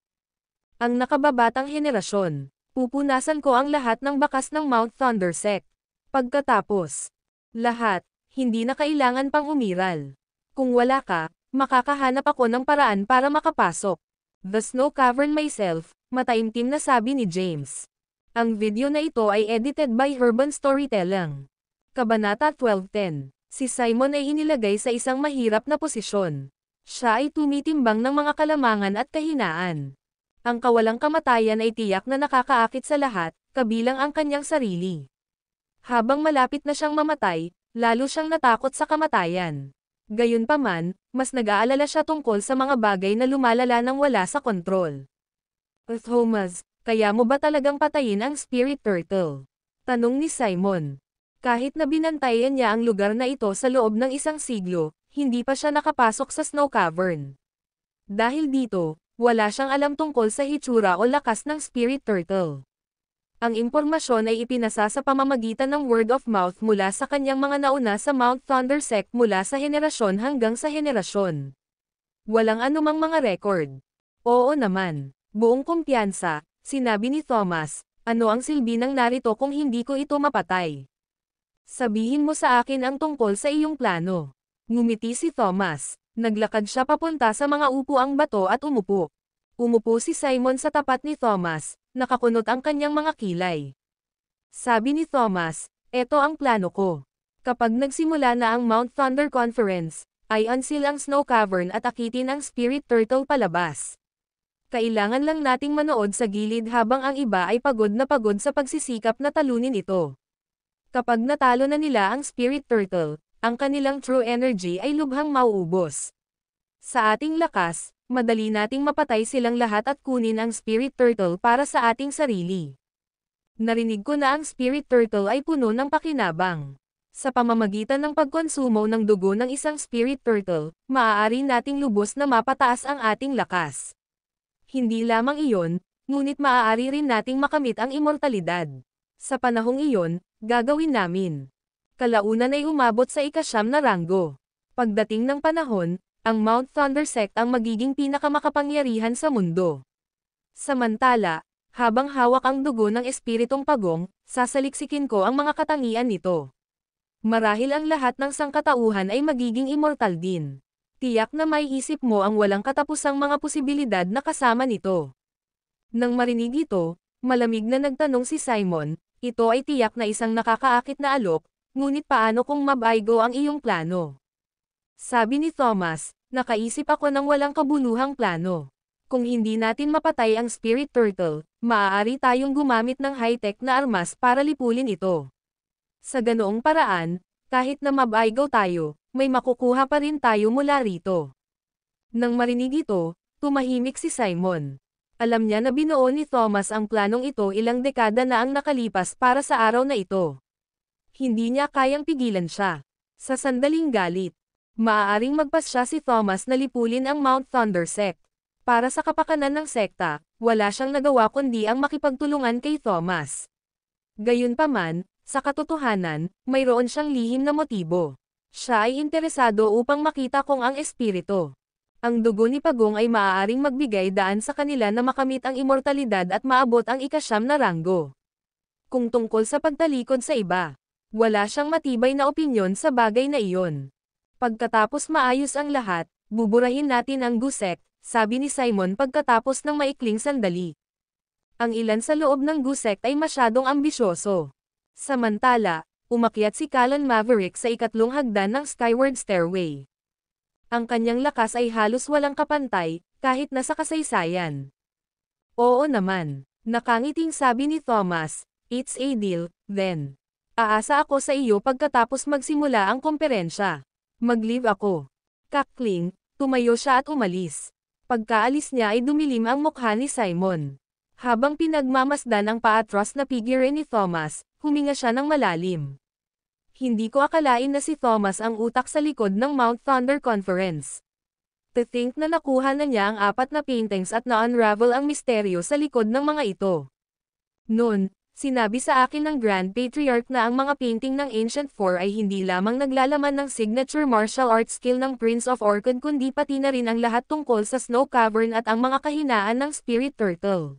ang nakababatang henerasyon. Pupunasan ko ang lahat ng bakas ng Mount Thunder Sect. Pagkatapos, lahat, hindi na kailangan pang umiral. Kung wala ka, makakahanap ako ng paraan para makapasok." The Snow Cavern Myself, mataimtim na sabi ni James. Ang video na ito ay edited by Urban Storytelling. Kabanata 12:10. Si Simon ay inilagay sa isang mahirap na posisyon. Siya ay tumitimbang ng mga kalamangan at kahinaan. Ang kawalang kamatayan ay tiyak na nakakaakit sa lahat, kabilang ang kanyang sarili. Habang malapit na siyang mamatay, lalo siyang natakot sa kamatayan. Gayunpaman, mas nag-aalala siya tungkol sa mga bagay na lumalala nang wala sa kontrol. "Thomas, kaya mo ba talagang patayin ang Spirit Turtle?" tanong ni Simon. Kahit na binantayan niya ang lugar na ito sa loob ng isang siglo, hindi pa siya nakapasok sa Snow Cavern. Dahil dito, wala siyang alam tungkol sa hitsura o lakas ng Spirit Turtle. Ang impormasyon ay ipinasa sa pamamagitan ng word of mouth mula sa kanyang mga nauna sa Mount Thunder Sect mula sa henerasyon hanggang sa henerasyon. Walang anumang mga record. "Oo naman, buong kumpiyansa," sinabi ni Thomas, "ano ang silbi ng narito kung hindi ko ito mapatay? Sabihin mo sa akin ang tungkol sa iyong plano." Ngumiti si Thomas. Naglakad siya papunta sa mga upuang bato at umupo. Umupo si Simon sa tapat ni Thomas, nakakunot ang kanyang mga kilay. Sabi ni Thomas, "Eto ang plano ko. Kapag nagsimula na ang Mount Thunder Conference, ay unseal ang Snow Cavern at akitin ang Spirit Turtle palabas. Kailangan lang nating manood sa gilid habang ang iba ay pagod na pagod sa pagsisikap na talunin ito. Kapag natalo na nila ang Spirit Turtle, ang kanilang true energy ay lubhang mauubos. Sa ating lakas, madali nating mapatay silang lahat at kunin ang Spirit Turtle para sa ating sarili." Narinig ko na ang Spirit Turtle ay puno ng pakinabang. Sa pamamagitan ng pagkonsumo ng dugo ng isang Spirit Turtle, maaari nating lubos na mapataas ang ating lakas. Hindi lamang iyon, ngunit maaari rin nating makamit ang immortalidad. Sa panahong iyon, gagawin namin. Kalaunan ay umabot sa ika-9 na ranggo. Pagdating ng panahon, ang Mount Thunder Sect ang magiging pinakamakapangyarihan sa mundo. Samantala, habang hawak ang dugo ng espiritong pagong, sasaliksikin ko ang mga katangian nito. Marahil ang lahat ng sangkatauhan ay magiging immortal din. Tiyak na may isip mo ang walang katapusang mga posibilidad na kasama nito. Nang marinig ito, malamig na nagtanong si Simon, "Ito ay tiyak na isang nakakaakit na alok, ngunit paano kung mabaigo ang iyong plano? Sabi ni Thomas, nakaisip ako ng walang kabuluhang plano. Kung hindi natin mapatay ang Spirit Turtle, maaari tayong gumamit ng high-tech na armas para lipulin ito. Sa ganoong paraan, kahit na mabaigo tayo, may makukuha pa rin tayo mula rito. Nang marinig ito, tumahimik si Simon. Alam niya na binuo ni Thomas ang planong ito ilang dekada na ang nakalipas para sa araw na ito. Hindi niya kayang pigilan siya. Sa sandaling galit, maaaring magpasya si Thomas na lipulin ang Mount Thunder Sect. Para sa kapakanan ng sekta, wala siyang nagawa kundi ang makipagtulungan kay Thomas. Gayunpaman, sa katotohanan, mayroon siyang lihim na motibo. Siya ay interesado upang makita kung ang espiritu. Ang dugo ni Pagong ay maaaring magbigay daan sa kanila na makamit ang immortalidad at maabot ang ika-9 na ranggo. Kung tungkol sa pagtalikod sa iba, wala siyang matibay na opinyon sa bagay na iyon. Pagkatapos maayos ang lahat, buburahin natin ang Gusek, sabi ni Simon pagkatapos ng maikling sandali. Ang ilan sa loob ng Gusek ay masyadong ambisyoso. Samantala, umakyat si Callan Maverick sa ikatlong hagdan ng Skyward Stairway. Ang kanyang lakas ay halos walang kapantay, kahit nasa kasaysayan. Oo naman, nakangiting sabi ni Thomas, it's a deal, then. Aasa ako sa iyo pagkatapos magsimula ang komperensya. Mag-leave ako. Kakling, tumayo siya at umalis. Pagkaalis niya ay dumilim ang mukha ni Simon. Habang pinagmamasdan ang paatras na figure ni Thomas, huminga siya ng malalim. Hindi ko akalain na si Thomas ang utak sa likod ng Mount Thunder Conference. To think na nakuha na niya ang 4 na paintings at na-unravel ang misteryo sa likod ng mga ito. Noon, sinabi sa akin ng Grand Patriarch na ang mga painting ng Ancient Four ay hindi lamang naglalaman ng signature martial arts skill ng Prince of Orchid kundi pati na rin ang lahat tungkol sa Snow Cavern at ang mga kahinaan ng Spirit Turtle.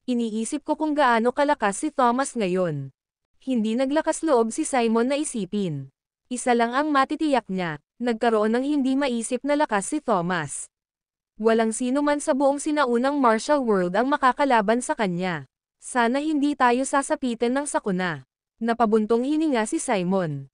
Iniisip ko kung gaano kalakas si Thomas ngayon. Hindi naglakas loob si Simon na isipin. Isa lang ang matitiyak niya, nagkaroon ng hindi maisip na lakas si Thomas. Walang sino man sa buong sinaunang martial world ang makakalaban sa kanya. Sana hindi tayo sasapitin ng sakuna. Napabuntong hininga si Simon.